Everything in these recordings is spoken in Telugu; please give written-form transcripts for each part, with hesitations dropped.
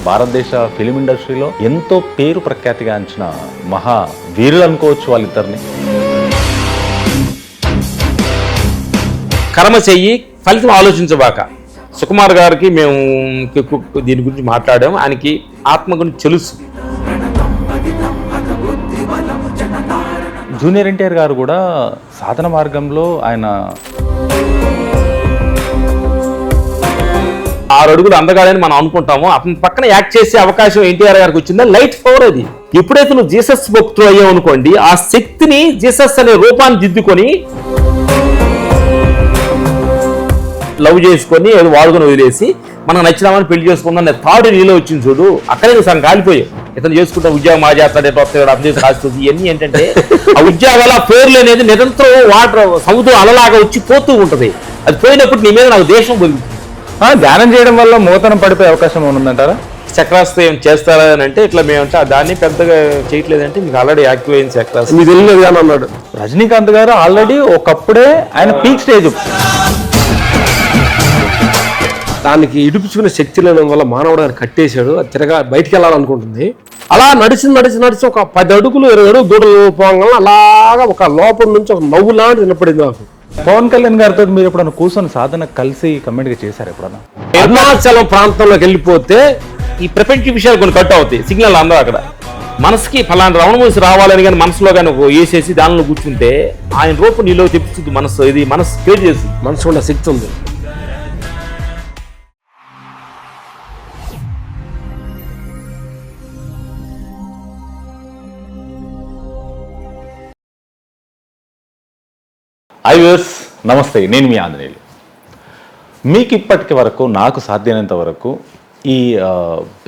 భారతదేశ ఫిలిం ఇండస్ట్రీలో ఎంతో పేరు ప్రఖ్యాతిగాంచిన మహా వీరులు అనుకోవచ్చు వాళ్ళిద్దరిని. కర్మ చెయ్యి, ఫలితం ఆలోచించబాక. సుకుమార్ గారికి మేము దీని గురించి మాట్లాడాము. ఆయనకి ఆత్మ గురించి తెలుసు. జూనియర్ ఎన్టీఆర్ గారు కూడా సాధన మార్గంలో ఆయన 6 అడుగులు అందగాడని మనం అనుకుంటాము. అతని పక్కన యాక్ట్ చేసే అవకాశం ఎన్టీఆర్ గారికి వచ్చిందా? లైట్ పవర్ అది. ఎప్పుడైతే నువ్వు జీసస్ భక్తులు అయ్యావు అనుకోండి, ఆ శక్తిని జీసస్ అనే రూపాన్ని దిద్దుకొని లవ్ చేసుకొని ఏదో వాడుకొని వదిలేసి మనకు నచ్చినామని పెళ్లి చేసుకుందాం అనే థాట్ నీలో వచ్చింది చూడు. అక్కడే నువ్వు సగం కాలిపోయావు. ఇతను చేసుకుంటా ఉద్యోగం మా చేస్తాడు, ఎట్లా వస్తాడు, అర్థం చేసి రాస్తుంది. ఇవన్నీ ఏంటంటే ఆ ఉద్యోగాల పేర్లు అనేది నిరంతరం వాటర్ సముద్రం అలలాగా వచ్చి పోతూ ఉంటుంది. అది పోయినప్పుడు నీ మీద నాకు దేశం పొందుతుంది. ధ్యానం చేయడం వల్ల మోతనం పడిపోయే అవకాశం ఉందంటారా? చక్రాస్త్రం ఏం చేస్తారా అని అంటే ఇట్లా మేమంటే దాన్ని పెద్దగా చేయట్లేదంటే మీకు ఆల్రెడీ యాక్టివ్ అయింది చక్రాస్త్రం. మీకు తెలియదు అని అన్నాడు రజనీకాంత్ గారు. ఆల్రెడీ ఒకప్పుడే ఆయన పీక్ స్టేజ్. దానికి ఇడుపుచుకునే శక్తి లేని వల్ల మానవుడు ఆయన కట్టేశాడు. అది తిరగా బయటికి వెళ్ళాలనుకుంటుంది. అలా నడిచి ఒక 10 అడుగులు 20 అడుగులు దూడలు పోగా అలాగా ఒక లోపల నుంచి ఒక నవ్వు లాంటి వినపడింది నాకు. పవన్ కళ్యాణ్ గారితో మీరు ఎప్పుడన్నా కూర్చొని సాధన కలిసి కమెంట్గా చేశారు ఎప్పుడన్నా? అరుణాచలం ప్రాంతంలోకి వెళ్ళిపోతే ఈ ప్రపంచ విషయాలు కొన్ని కట్ అవుతాయి. సిగ్నల్ అందరూ అక్కడ మనసుకి ఫలానా రమణమూసి రావాలని కానీ మనసులో కానీ వేసేసి దానిలో కూర్చుంటే ఆయన రూపం నీలో తెప్పిస్తుంది. మనసు ఇది మనసు క్రియేట్ చేస్తుంది. మనసు ఉన్న శక్తి ఉంది. హై వ్యూవర్స్, నమస్తే. నేను మీ ఆంజనేయులు. మీకు ఇప్పటికి వరకు నాకు సాధ్యమైనంత వరకు ఈ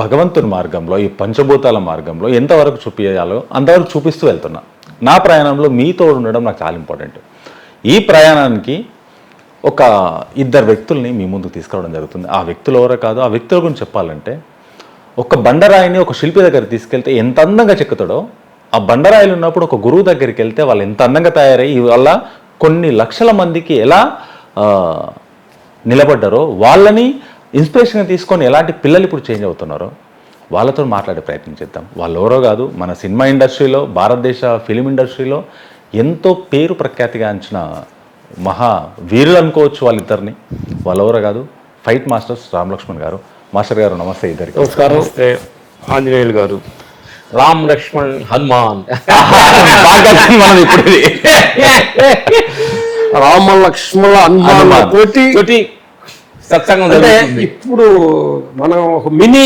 భగవంతుని మార్గంలో, ఈ పంచభూతాల మార్గంలో ఎంతవరకు చూపించాలో అంతవరకు చూపిస్తూ వెళ్తున్నా. నా ప్రయాణంలో మీతో ఉండడం నాకు చాలా ఇంపార్టెంట్. ఈ ప్రయాణానికి ఒక 2 వ్యక్తుల్ని మీ ముందుకు తీసుకురావడం జరుగుతుంది. ఆ వ్యక్తులు ఎవరో కాదు. ఆ వ్యక్తుల గురించి చెప్పాలంటే, ఒక బండరాయిని ఒక శిల్పి దగ్గర తీసుకెళ్తే ఎంత అందంగా చెక్కుతాడో, ఆ బండరాయిలు ఉన్నప్పుడు ఒక గురువు దగ్గరికి వెళ్తే వాళ్ళు ఎంత అందంగా తయారయ్యి వల్ల కొన్ని లక్షల మందికి ఎలా నిలబడ్డారో, వాళ్ళని ఇన్స్పిరేషన్గా తీసుకొని ఎలాంటి పిల్లలు ఇప్పుడు చేంజ్ అవుతున్నారో వాళ్ళతో మాట్లాడే ప్రయత్నం చేద్దాం. వాళ్ళు ఎవరో కాదు, మన సినిమా ఇండస్ట్రీలో, భారతదేశ ఫిలిం ఇండస్ట్రీలో ఎంతో పేరు ప్రఖ్యాతిగాంచిన మహా వీరులు అనుకోవచ్చు వాళ్ళిద్దరిని. వాళ్ళు ఎవరో కాదు, ఫైట్ మాస్టర్స్ రామ్ లక్ష్మణ్ గారు. మాస్టర్ గారు నమస్తే. ఇద్దరికి నమస్కారం. ఆంజనేయులు గారు, రామ్ లక్ష్మణ్ హనుమాన్. మనం ఇప్పుడు రామ లక్ష్మణ హనుమాన్ తోటి సత్సంగం అంటే జరుగుతుంది. ఇప్పుడు మనం ఒక మినీ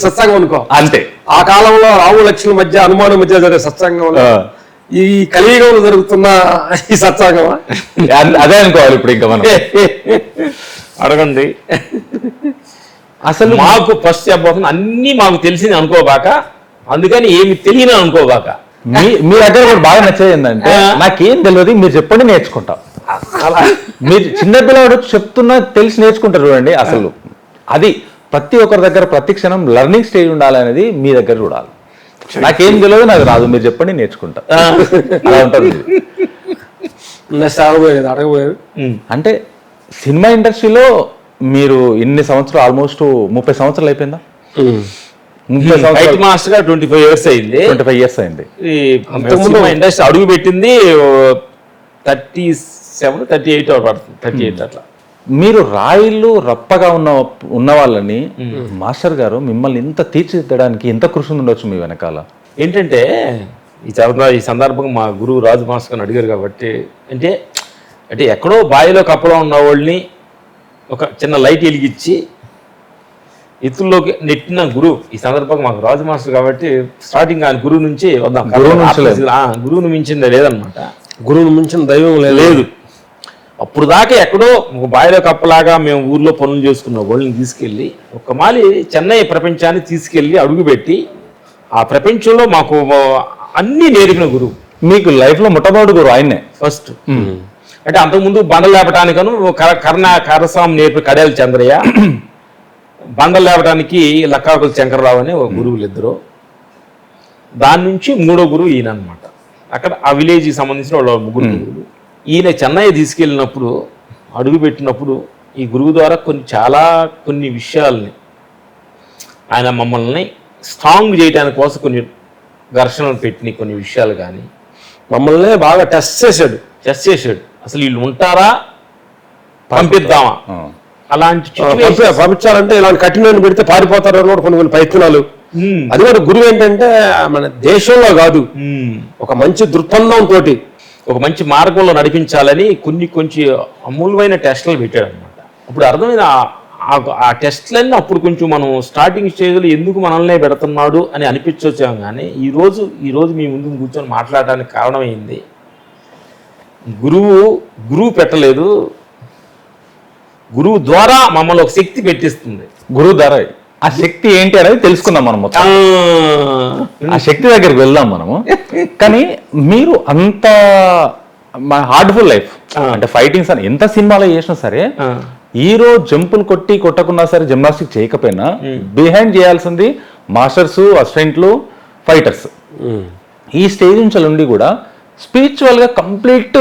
సత్సంగం అనుకో. అంతే. ఆ కాలంలో రాము లక్ష్మణుల మధ్య హనుమాను మధ్య జరిగే సత్సంగం ఈ కలియుగంలో జరుగుతున్న ఈ సత్సంగం అదే అనుకోవాలి ఇప్పుడు. ఇంకా మనం అడగండి. అసలు మాకు ఫస్ట్ చెప్పబోతుంది అన్నీ మాకు తెలిసింది అనుకోబాక, అందుకని ఏమి తెలియని అనుకోబాక. మీ దగ్గర కూడా బాగా నచ్చేది ఏంటంటే, నాకేం తెలియదు మీరు చెప్పండి నేర్చుకుంటాం. మీరు చిన్నపిల్లవాడు చెప్తున్నా తెలిసి నేర్చుకుంటారు చూడండి. అసలు అది ప్రతి ఒక్కరి దగ్గర ప్రతి క్షణం లెర్నింగ్ స్టేజ్ ఉండాలనేది మీ దగ్గర చూడాలి. నాకేం తెలియదు, నాకు రాదు, మీరు చెప్పండి నేర్చుకుంటా. అలా ఉంటుంది. అడగబోయేది అంటే సినిమా ఇండస్ట్రీలో మీరు ఇన్ని సంవత్సరాలు, ఆల్మోస్ట్ 30 సంవత్సరాలు అయిపోయిందా? 30 సంవత్సరాలు. మాస్టర్ గా 25 years అయింది. 25 years అయింది. అంతకుముందు ఇండస్ట్రీ అడుగు పెట్టింది 37, 38 పడుతుంది. 38 అట్లా. మీరు రాయిళ్ళు రప్పగా ఉన్న వాళ్ళని మాస్టర్ గారు మిమ్మల్ని ఇంత తీర్చిదిద్దడానికి ఎంత కృషి ఉండొచ్చు మీ వెనకాల? ఏంటంటే ఈ సందర్భంగా మా గురువు రాజు మాస్టర్ గారిని అడిగారు కాబట్టి, అంటే ఎక్కడో బావిలో కప్పలో ఉన్న వాళ్ళని ఒక చిన్న లైట్ వెలిగించి ఎత్తుల్లోకి నెట్టిన గురువు. ఈ సందర్భంగా మాకు రాజు మాస్టర్ కాబట్టి స్టార్టింగ్ ఆయన గురువు నుంచి వద్దాం. గురువును మించిందే లేదనమాట. గురువును మించిన దైవం లేదు. అప్పుడు దాకా ఎక్కడో ఒక బావిలో కప్పలాగా మేము ఊర్లో పనులు చేసుకున్న వాళ్ళని తీసుకెళ్ళి ఒక మాలి చెన్నై ప్రపంచాన్ని తీసుకెళ్ళి అడుగుపెట్టి ఆ ప్రపంచంలో మాకు అన్నీ నేర్పిన గురువు. మీకు లైఫ్ లో మొట్టమొదటి గురువు ఆయన్నే ఫస్ట్. అంటే అంతకుముందు బండలు లేపటానికను కరసాం నేర్పి కడేల చంద్రయ్య, బండలు లేపడానికి లక్కాకుల శంకరరావు అనే గురువులు ఇద్దరు. దాని నుంచి 3వ గురువు ఈయన అనమాట. అక్కడ ఆ విలేజ్కి సంబంధించిన వాళ్ళ 3 గురువులు. ఈయన చెన్నై తీసుకెళ్ళినప్పుడు అడుగుపెట్టినప్పుడు ఈ గురువు ద్వారా కొన్ని విషయాల్ని ఆయన మమ్మల్ని స్ట్రాంగ్ చేయడానికి కోసం కొన్ని ఘర్షణలు పెట్టిన కొన్ని విషయాలు కానీ మమ్మల్ని బాగా టెస్ట్ చేశాడు. అసలు వీళ్ళు ఉంటారా, పంపిద్దామా, అలాంటి పంపించాలంటే ఇలాంటి కఠినాన్ని పెడితే పారిపోతారు కూడా కొన్ని ప్రయత్నాలు. అది కూడా గురువు ఏంటంటే మన దేశంలో కాదు, ఒక మంచి దృక్పథం తోటి ఒక మంచి మార్గంలో నడిపించాలని కొంచెం అమూల్యమైన టెస్టులు పెట్టాడు అనమాట. అప్పుడు అర్థమైన ఆ టెస్ట్లన్నీ అప్పుడు కొంచెం మనం స్టార్టింగ్ స్టేజ్లో ఎందుకు మనల్నే పెడుతున్నాడు అని అనిపించొచ్చాము. కానీ ఈరోజు మీ ముందు కూర్చొని మాట్లాడడానికి కారణమైంది గురువు పెట్టలేదు, గురువు ద్వారా మమ్మల్ని ఒక శక్తి పెట్టిస్తుంది. గురువు ద్వారా ఆ శక్తి ఏంటి అనేది తెలుసుకుందాం మనం మొత్తం. ఆ శక్తి దగ్గరికి వెళ్దాం మనము. కానీ మీరు అంత హార్డ్ఫుల్ లైఫ్ అంటే ఫైటింగ్స్ అని ఎంత సినిమాలో చేసినా సరే, హీరో జంపులు కొట్టకున్నా సరే, జిమ్నాస్టిక్ చేయకపోయినా బిహైండ్ చేయాల్సింది మాస్టర్స్, అసిస్టెంట్లు, ఫైటర్స్. ఈ స్టేజ్ నుంచి ఉండి కూడా స్పిరిచువల్ గా కంప్లీట్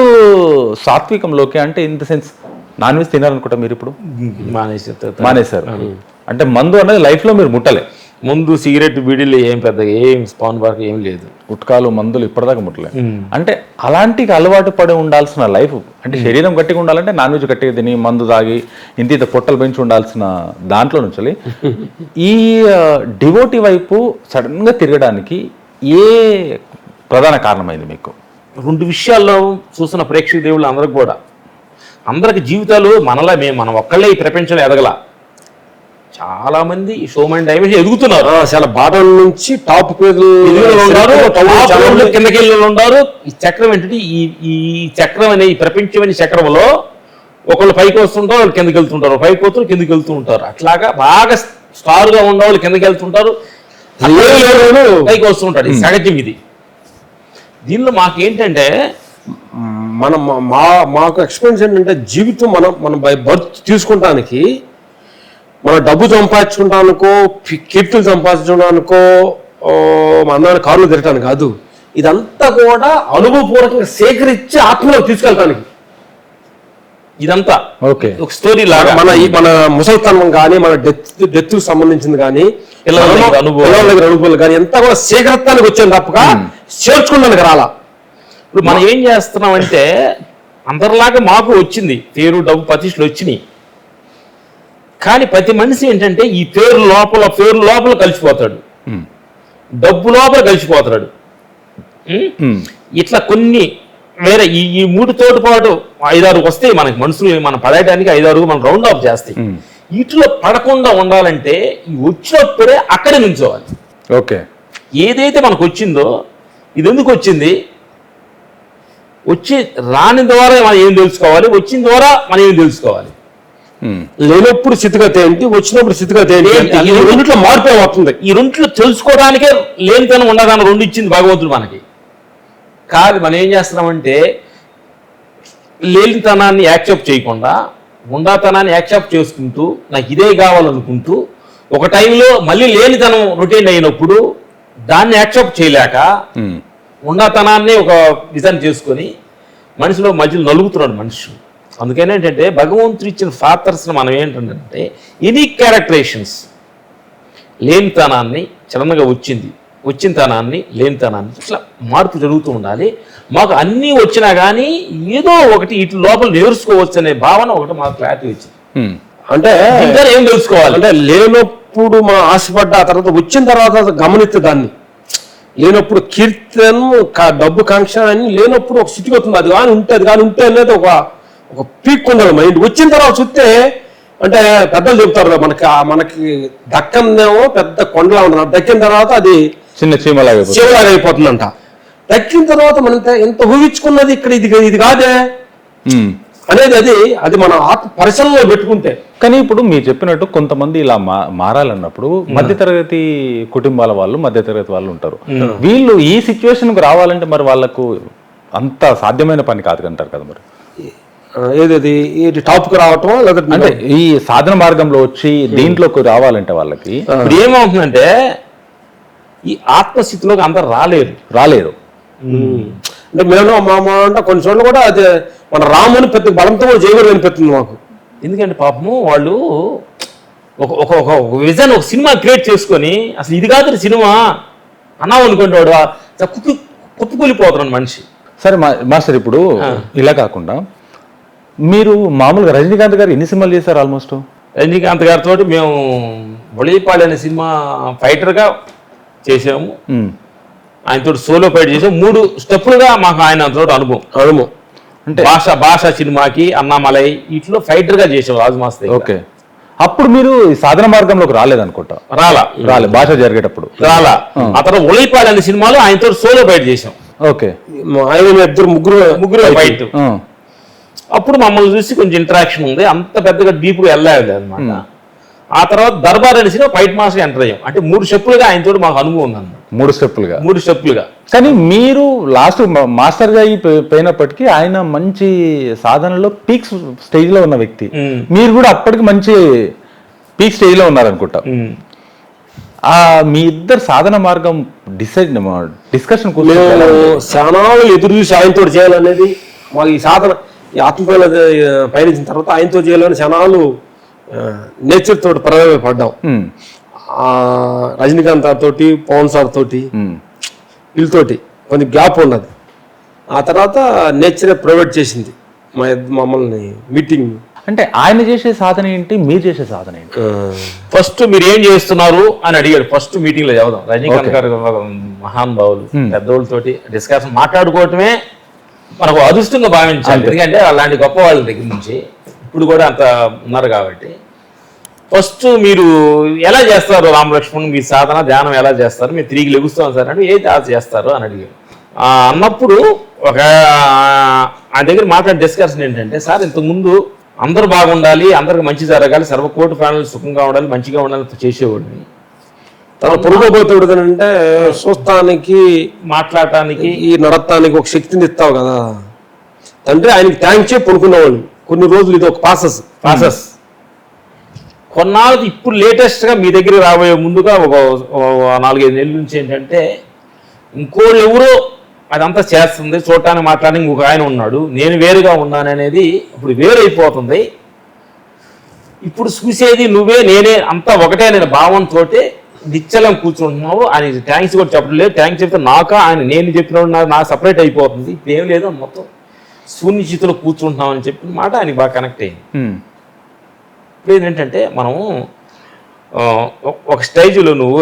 సాత్వికంలోకి, అంటే in the sense non veg తినారనుకుంటా మీరు ఇప్పుడు మానేశారు. అంటే మందు అనేది లైఫ్ లో మీరు ముట్టలే. ముందు సిగరెట్ బీడీలు ఏం స్పాన్ బార్క్ ఏం లేదు, గుట్కాలు మందులు ఇప్పటిదాకా ముట్టలే. అంటే అలాంటికి అలవాటు పడి ఉండాల్సిన లైఫ్, అంటే శరీరం గట్టిగా ఉండాలంటే నాన్ వెజ్ గట్టిగా తిని మందు తాగి ఇంత పొట్టలు పెంచి ఉండాల్సిన దాంట్లో నుంచి ఈ డివోటీ వైపు సడన్ గా తిరగడానికి ఏ ప్రధాన కారణమైంది మీకు? రెండు విషయాల్లో చూసిన ప్రేక్షక దేవుళ్ళు అందరికి కూడా, అందరికి జీవితాలు మనం ఒక్కళ్ళే ఈ ప్రపంచంలో ఎదగల. చాలా మంది షోమన్ డైమెన్షన్ ఎదుగుతున్నారు. చాలా బాటం నుంచి టాప్ కిందకి ఉన్నారు. ఈ చక్రం ఏంటంటే ఈ చక్రం అనే ఈ ప్రపంచం అనే చక్రంలో ఒకళ్ళు పైకి వస్తుంటారు, వాళ్ళు కిందకి వెళ్తుంటారు, పైకి వస్తారు, కిందకి వెళ్తూ ఉంటారు. అట్లాగా బాగా స్టార్ గా ఉన్న వాళ్ళు కిందకి వెళ్తుంటారు, పైకి వస్తుంటారు. ఇది సహజం. ఇది దీనిలో మాకేంటంటే మాకు ఎక్స్పీరియన్స్ ఏంటంటే జీవితం మనం బై బర్త్ తీసుకుంటానికి, మనం డబ్బు సంపాదించుకుంటానుకో, కీర్తులు సంపాదించడానికో, అందమైన కార్లు తిరగటానికి కాదు. ఇదంతా కూడా అనుభవపూర్వకంగా సేకరించి ఆత్మలోకి తీసుకెళ్ళటానికి. ఇదంతా ఓకే ఒక స్టోరీ లాగా మన ముసలితనం కానీ, మన డెత్ సంబంధించింది కానీ, పిల్లల అనుభవాలు కానీ ఎంత కూడా సేకరించడానికి వచ్చాను తప్పక చేర్చుకోవడానికి రాలా. ఇప్పుడు మనం ఏం చేస్తున్నామంటే అందరిలాగా మాకు వచ్చింది పేరు, డబ్బు, ప్రతిష్టలు వచ్చినాయి. కానీ ప్రతి మనిషి ఏంటంటే ఈ పేరు లోపల కలిసిపోతాడు, డబ్బు లోపల కలిసిపోతాడు. ఇట్లా కొన్ని వేరే ఈ మూడుతోటి పాటు 5-6 వస్తాయి మనకి మనుషులు, మనం పడేయడానికి 5-6 మనం రౌండ్ ఆఫ్ చేస్తాయి. వీటిలో పడకుండా ఉండాలంటే వచ్చినప్పుడే అక్కడే నుంచోవాలి. ఓకే, ఏదైతే మనకు వచ్చిందో ఇది ఎందుకు వచ్చింది, వచ్చి రాని ద్వారా మనం ఏం తెలుసుకోవాలి, వచ్చిన ద్వారా మనం ఏం తెలుసుకోవాలి. లేనప్పుడు స్థితిగత ఏంటి, వచ్చినప్పుడు స్థితిగత ఏంటి, ఈ రెండిట్లో మార్పు అవుతుంది. ఈ రెండిట్లో తెలుసుకోవడానికే లేనితనం ఉండగానే రెండు ఇచ్చింది భగవంతుడు మనకి. కాదు మనం ఏం చేస్తున్నామంటే లేనితనాన్ని యాక్సెప్ట్ చేయకుండా ఉండాతనాన్ని యాక్సెప్ట్ చేసుకుంటూ నాకు ఇదే కావాలనుకుంటూ ఒక టైంలో మళ్ళీ లేనితనం రొటీన్ అయినప్పుడు దాన్ని యాక్సెప్ట్ చేయలేక ఉండాతనాన్ని ఒక డిజైన్ చేసుకొని మనిషిలో మధ్యలో నలుగుతున్నాడు మనిషి. అందుకని ఏంటంటే భగవంతుడు ఇచ్చిన ఫాదర్స్ని మనం ఏంటంటే యూనిక్ క్యారెక్టరేషన్స్, లేనితనాన్ని చలనగా వచ్చిన తనాన్ని, లేనితనాన్ని ఇట్లా మార్పు జరుగుతూ ఉండాలి. మాకు అన్నీ వచ్చినా కానీ ఏదో ఒకటి ఇటు లోపల నేర్చుకోవచ్చు అనే భావన ఒకటి మాకు క్లారిటీ వచ్చింది. అంటే ఏం తెలుసుకోవాలి అంటే లేనప్పుడు మనం ఆశపడ్డ తర్వాత వచ్చిన తర్వాత గమనిస్తే దాన్ని, లేనప్పుడు కీర్తన డబ్బు కాంక్ష అని లేనప్పుడు ఒక స్థితికి వస్తుంది. అది కానీ ఉంటే అనేది ఒక పీక్ ఉండాలి మైండ్. వచ్చిన తర్వాత చూస్తే అంటే పెద్దలు చెప్తారు మనకి దక్కందేమో పెద్ద కొండలా ఉంటుంది, దక్కిన తర్వాత అది చిన్న చీమలాగా అయిపోతుందంట. దక్కిన తర్వాత మనం ఎంత ఊహించుకున్నది ఇక్కడ ఇది కాదే అనేది అది మన ఆత్మ పరిశీలనలో పెట్టుకుంటే. కానీ ఇప్పుడు మీరు చెప్పినట్టు కొంతమంది ఇలా మారాలన్నప్పుడు మధ్యతరగతి కుటుంబాల వాళ్ళు, మధ్యతరగతి వాళ్ళు ఉంటారు. వీళ్ళు ఈ సిచ్యువేషన్ కు రావాలంటే మరి వాళ్ళకు అంత సాధ్యమైన పని కాదు అంటారు కదా. మరి ఏది టాప్ కు రావటం, లేకపోతే అంటే ఈ సాధన మార్గంలో వచ్చి దీంట్లోకి రావాలంటే వాళ్ళకి ఇప్పుడు ఏమవుతుందంటే ఈ ఆత్మస్థితిలోకి అందరు రాలేరు. అంటే మేము అంటే కొన్ని చోట్ల కూడా అది మన రాముని పెద్ద బలంతో కూడా చేయకూడదు అనిపిస్తుంది మాకు. ఎందుకంటే పాపము వాళ్ళు ఒక విజన్, ఒక సినిమా క్రియేట్ చేసుకొని అసలు ఇది కాదు సినిమా అన్నావు అనుకుంటాడు, కుప్పకూలిపోతున్నాడు మనిషి. సరే మాస్టర్, ఇప్పుడు ఇలా కాకుండా మీరు మామూలుగా రజనీకాంత్ గారు ఎన్ని సినిమాలు చేశారు? ఆల్మోస్ట్ రజనీకాంత్ గారితో మేము బొళిపాళి అనే సినిమా ఫైటర్గా చేసాము, ఆయనతో సోలో ఫైట్ చేసాము. 3 స్టెప్పులుగా మాకు ఆయనతో అనుభవం. అంటే భాష సినిమాకి, అన్నామలై వీటిలో ఫైటర్గా చేసాం రాజమాస్టర్. ఓకే, అప్పుడు మీరు ఈ సాధన మార్గంలోకి రాలేదనుకుంటా. రాలే భాష జరిగేటప్పుడు రాలా. ఆ తర్వాత ఒళిపాడు అనే సినిమాలో ఆయనతో సోలో ఫైట్ చేసాం. ఓకే, ఆయన ముగ్గురు ఫైట్. అప్పుడు మమ్మల్ని చూసి కొంచెం ఇంటరాక్షన్ ఉంది, అంత పెద్దగా డీప్గా వెళ్ళలేదు అనమాట. ఆ తర్వాత దర్బార్ అనే సినిమా ఫైట్ మాస్టర్ ఎంటర్ అయ్యాం. అంటే 3 స్టెప్పులుగా ఆయనతో మాకు అనుభవం ఉంది అన్నమాట. 3 స్టెప్పులుగా. కానీ మీరు లాస్ట్ మాస్టర్ గా పోయినప్పటికీ ఆయన మంచి సాధనలో పీక్ స్టేజ్ లో ఉన్న వ్యక్తి, మీరు కూడా అప్పటికి మంచి పీక్ స్టేజ్ లో ఉన్నారనుకుంటా. మీ ఇద్దరు సాధన మార్గం డిస్కషన్ చాలా ఎదురు చూసి ఆయనతో చేయాలనేది మాకు ఈ సాధన, ఈ ఆత్మపైన పయనించిన తర్వాత ఆయనతో చేయాలని క్షణాలు నేచర్ తోటి పడ్డాం. రజనీకాంత్ తోటి, పవన్ సార్ తోటి, వీళ్ళతోటి కొంచెం గ్యాప్ ఉన్నది. ఆ తర్వాత నేచరే ప్రొవైడ్ చేసింది మమ్మల్ని మీటింగ్. అంటే ఆయన చేసే సాధన ఏంటి, మీరు చేసే సాధన ఏంటి? ఫస్ట్ మీరు ఏం చేస్తున్నారు అని అడిగాడు ఫస్ట్ మీటింగ్ లో. చదువుదాం, రజనీకాంత్ గారు మహానుభావులు, పెద్దోళ్ళతోటి డిస్కషన్ మాట్లాడుకోవటమే మనకు అదృష్టంగా భావించాలి. ఎందుకంటే అలాంటి గొప్ప వాళ్ళ దగ్గర నుంచి ఇప్పుడు కూడా అంత ఉన్నారు కాబట్టి. ఫస్ట్ మీరు ఎలా చేస్తారు రామలక్ష్మణ్, మీ సాధన ధ్యానం ఎలా చేస్తారు, మీరు తిరిగి లెగుస్తాం సార్ అంటే ఏది అది చేస్తారు అని అడిగారు. అన్నప్పుడు ఆ దగ్గర మాట్లాడే డిస్కషన్ ఏంటంటే, సార్ ఇంతకుముందు అందరూ బాగుండాలి, అందరికి మంచి జరగాలి, సర్వకోటి ప్రాణులు సుఖంగా ఉండాలి, మంచిగా ఉండాలి చేసేవాడిని. తన పొరుగుపోతాడు అంటే చూస్తానికి, మాట్లాడటానికి, ఈ నడతానికి ఒక శక్తిని ఇస్తావు కదా తండ్రి, ఆయనకి థ్యాంక్స్ చెప్పి పడుకునేవాళ్ళు కొన్ని రోజులు. ఇది ఒక ప్రాసెస్. కొన్నాళ్ళకి ఇప్పుడు లేటెస్ట్గా మీ దగ్గర రాబోయే ముందుగా ఒక 4-5 నెలల నుంచి ఏంటంటే, ఇంకోళ్ళు ఎవరో అదంతా చేస్తుంది, చూడటానికి మాట్లాడడానికి ఇంకొక ఆయన ఉన్నాడు, నేను వేరుగా ఉన్నాను అనేది ఇప్పుడు వేరైపోతుంది. ఇప్పుడు చూసేది నువ్వే నేనే అంతా ఒకటే నేను భావంతో నిశ్చలం కూర్చుంటున్నావు. ఆయన థ్యాంక్స్ కూడా చెప్పడం లేదు, థ్యాంక్స్ చెప్తే ఆయన నేను చెప్పినప్పుడు నాకు సపరేట్ అయిపోతుంది. ఇప్పుడు ఏం లేదు, మొత్తం శూన్యచితిలో కూర్చుంటున్నాం అని చెప్పిన మాట ఆయనకి బాగా కనెక్ట్ అయింది. ఇప్పుడు ఏంటంటే మనము ఒక స్టేజ్లో నువ్వు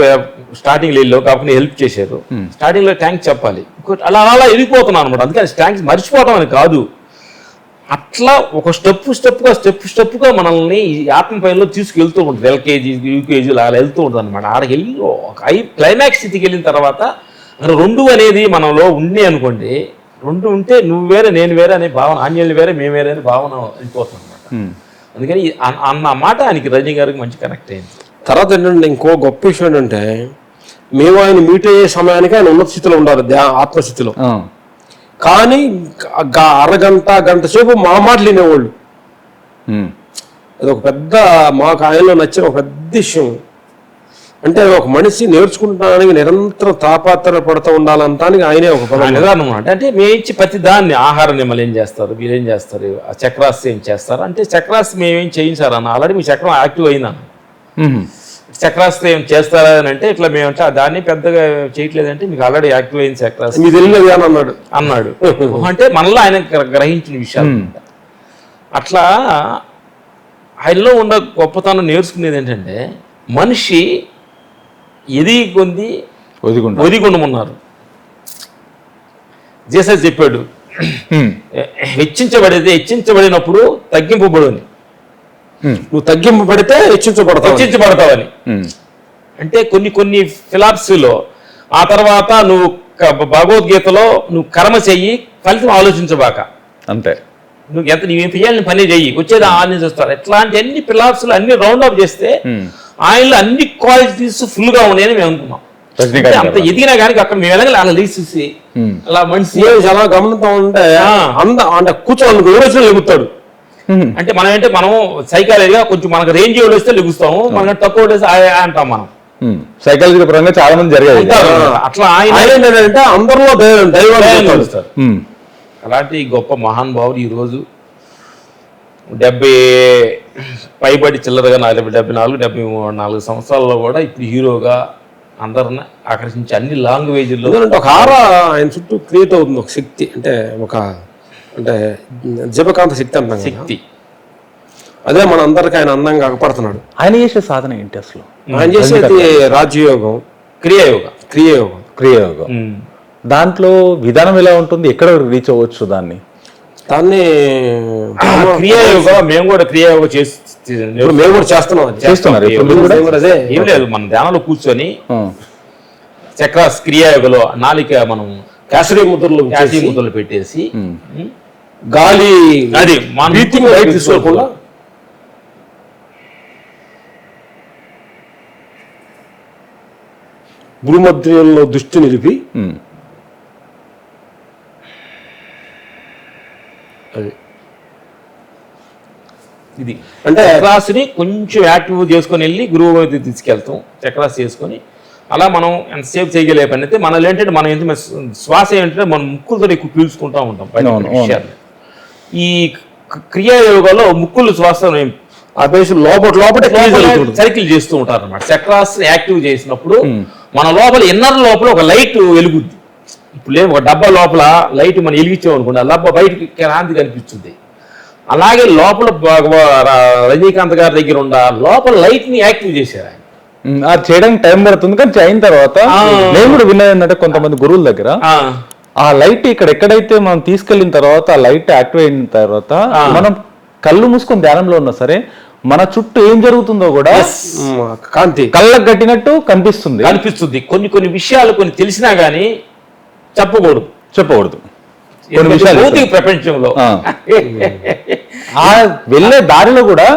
స్టార్టింగ్లో వెళ్ళావు కాబట్టి హెల్ప్ చేశారు, స్టార్టింగ్లో థ్యాంక్స్ చెప్పాలి. అలా వెళ్ళిపోతున్నాను అనమాట. అందుకని థ్యాంక్స్ మర్చిపోవడం అని కాదు, అట్లా ఒక స్టెప్పుగా మనల్ని ఈ ఆత్మపైనలో తీసుకెళ్తూ ఉంటుంది. LKG UKG అలా వెళ్తూ ఉంటుంది అనమాట. ఆడకి వెళ్ళి ఒక క్లైమాక్స్ స్థితికి వెళ్ళిన తర్వాత 2 అనేది మనలో ఉంది అనుకోండి, 2 ఉంటే నువ్వు వేరే నేను వేరే అనే భావన, ఆంజనేయులు వేరే మేము వేరే అనే భావన వెళ్ళిపోతుంది అనమాట. అందుకని అన్న మాట ఆయనకి రజనీ గారికి మంచి కనెక్ట్ అయింది. తర్వాత ఏంటంటే ఇంకో గొప్ప విషయం ఏంటంటే, మేము ఆయన మీట్ అయ్యే సమయానికి ఆయన ఉన్నత స్థితిలో ఉండాలి, ఆత్మస్థితిలో. కానీ గంట సేపు మా మాటలు వినేవాళ్ళు. అది ఒక పెద్ద మాకు ఆయనలో నచ్చిన ఒక పెద్ద విషయం. అంటే ఒక మనిషి నేర్చుకుంటానికి నిరంతరం తాపాత్ర పడుతూ ఉండాలంటానికి ఆయనే ఒక నిదానం. అంటే మేము ఇచ్చి ప్రతి దాన్ని ఆహార నియమాలు ఏం చేస్తారు, మీరేం చేస్తారు, ఆ చక్రాస్ ఏం చేస్తారు అంటే, చక్రాస్ మేమేం చేయించారు అన్న, ఆల్రెడీ మీ చక్రం యాక్టివ్ అయిందన్న. చక్రాస్ ఏం చేస్తారా అని అంటే, ఇట్లా మేమంటే దాన్ని పెద్దగా చేయట్లేదంటే, మీకు ఆల్రెడీ యాక్టివ్ అయింది చక్రాస్ అన్నాడు. అంటే మనలో ఆయన గ్రహించిన విషయాలు. అట్లా ఆయనలో ఉన్న గొప్పతనం నేర్చుకునేది ఏంటంటే, మనిషి ఎదిగి ఒదిగుండమున్నారు. జీసస్ చెప్పాడు, హెచ్చించబడినప్పుడు తగ్గింపబడుని, నువ్వు తగ్గింపబడితే హెచ్చించబడతావని. అంటే కొన్ని ఫిలాసఫీలో ఆ తర్వాత నువ్వు భగవద్గీతలో నువ్వు కర్మ చెయ్యి, ఫలితం ఆలోచించబాక, అంతే. నువ్వేం చేయాలని పని చెయ్యి, వచ్చేది ఆలోచిస్తారు. ఎట్లాంటి అన్ని ఫిలాసఫీలు అన్ని రౌండ్ అప్ చేస్తే ఆయనలో అన్ని క్వాలిటీస్ ఫుల్ గా ఉన్నాయని మేము అనుకున్నాం. అంత ఎదిగినా కానీ అక్కడ మేము వెళ్ళగాలి అలా తీసేసి అలా మనిషి చాలా గమనిస్తా ఉంటే అంటే కూర్చోవాలి లెగుతాడు. అంటే మనం సైకాలజీగా కొంచెం మనకు రేంజ్ వస్తే లెగుస్తాము, మనకు తక్కువ అంటాం. మనం సైకాలజీ పరంగా చాలా మంది జరిగాయి అట్లా. ఆయన ఏంటంటే అందరిలో దైవం. అలాంటి గొప్ప మహానుభావుడు ఈరోజు 70 పైబడి చిల్లరగా 74 సంవత్సరాల్లో కూడా ఇప్పుడు హీరోగా అందరిని ఆకర్షించి అన్ని లాంగ్వేజ్లో ఎందుకంటే ఒక ఆరా ఆయన చుట్టూ క్రియేట్ అవుతుంది, ఒక శక్తి, అంటే జపకాంత శక్తి అంటాం కదా. శక్తి. అదే మన అందరికి ఆయన అందంగా అగపడుతున్నాడు. ఆయన చేసే సాధన ఏంటి అసలు? ఆయన చేసేది రాజయోగం, క్రియాయోగం. క్రియాయోగం. దాంట్లో విధానం ఎలా ఉంటుంది? ఎక్కడ రీచ్ అవ్వచ్చు దాన్ని? క్రియాయోగ మేము కూడా క్రియాయోగ మేము కూడా చేస్తున్నారు. అదే ఏం లేదు, మన ధ్యానంలో కూర్చొని చక్రాస్ క్రియాయోగలో నాలిక మనం కాశీ ముద్రలు పెట్టేసి గాలి అది బయట తీసుకోకుండా గురుమధ్యంలో దృష్టి నిలిపి అది ఇది అంటే చక్రాస్ని కొంచెం యాక్టివ్ చేసుకొని వెళ్ళి గురువు వైపు తీసుకెళ్తాం. చక్రాస్ చేసుకొని అలా మనం ఎంతసేపు చేయగలే పని అయితే మనలో ఏంటంటే మనం ఎంత శ్వాస ఏంటంటే మనం ముక్కులతో ఎక్కువ పీల్చుకుంటూ ఉంటాం విషయాలు. ఈ క్రియాయోగంలో ముక్కులు శ్వాస లోపల సైకిల్ చేస్తూ ఉంటారు అనమాట. చక్రాస్ యాక్టివ్ చేసినప్పుడు మన లోపల ఇన్నర్ లోపల ఒక లైట్ వెలుగుద్ది. ఇప్పుడు లేదు, ఒక డబ్బా లోపల లైట్ మనం వెలిగించాం అనుకోండి, ఆ డబ్బా బయటికి క్రాంతి కనిపిస్తుంది. అలాగే లోపల రజనీకాంత్ గారి దగ్గర ఉన్న లోపల లైట్ ని యాక్టివ్ చేశారు ఆయన. అది చేయడానికి టైం పడుతుంది, కానీ అయిన తర్వాత నేను కూడా విన్నది ఏంటంటే కొంతమంది గురువుల దగ్గర ఆ లైట్ ఎక్కడైతే మనం తీసుకెళ్లిన తర్వాత ఆ లైట్ యాక్టివ్ అయిన తర్వాత మనం కళ్ళు మూసుకొని ధ్యానంలో ఉన్నా సరే మన చుట్టూ ఏం జరుగుతుందో కూడా కాంతి కళ్ళకు కట్టినట్టు కనిపిస్తుంది. కొన్ని విషయాలు కొన్ని తెలిసినా గానీ చెప్పకూడదు కొన్ని విషయాలు ప్రపంచంలో ఆ వెళ్ళే దారిలో కూడా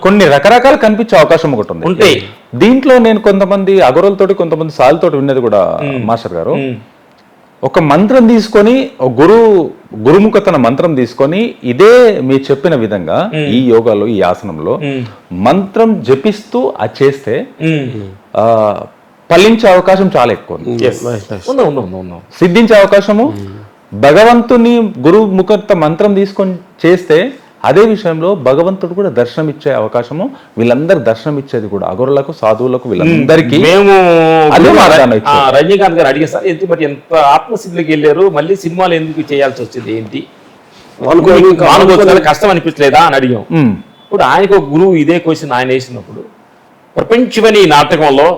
కొన్ని రకరకాలు కనిపించే అవకాశం ఒకటి ఉంది ఉంటాయి. దీంట్లో నేను కొంతమంది అగరులతోటి కొంతమంది సాల్తోటి విన్నది కూడా మాస్టర్ గారు, ఒక మంత్రం తీసుకొని గురుముఖతన మంత్రం తీసుకొని ఇదే మీరు చెప్పిన విధంగా ఈ యోగాలో ఈ ఆసనంలో మంత్రం జపిస్తూ అది చేస్తే ఫలించే అవకాశం చాలా ఎక్కువ ఉంది. సిద్ధించే అవకాశము భగవంతుని గురుముఖత మంత్రం తీసుకొని చేస్తే అదే విషయంలో భగవంతుడు కూడా దర్శనం ఇచ్చే అవకాశము, వీళ్ళందరూ దర్శనం ఇచ్చేది కూడా అగరులకు సాధువులకు వీళ్ళందరికీ. మేము రజనీకాంత్ గారు అడిగే సార్ ఎందుకంటే ఎంత ఆత్మసిద్ధికి వెళ్ళారు, మళ్ళీ సినిమాలు ఎందుకు చేయాల్సి వచ్చింది ఏంటి కష్టం అనిపించలేదా అని అడిగాం. ఇప్పుడు ఆయనకు ఒక గురువు ఇదే క్వశ్చన్ ఆయన వేసినప్పుడు, ప్రపంచమని ఈ నాటకంలో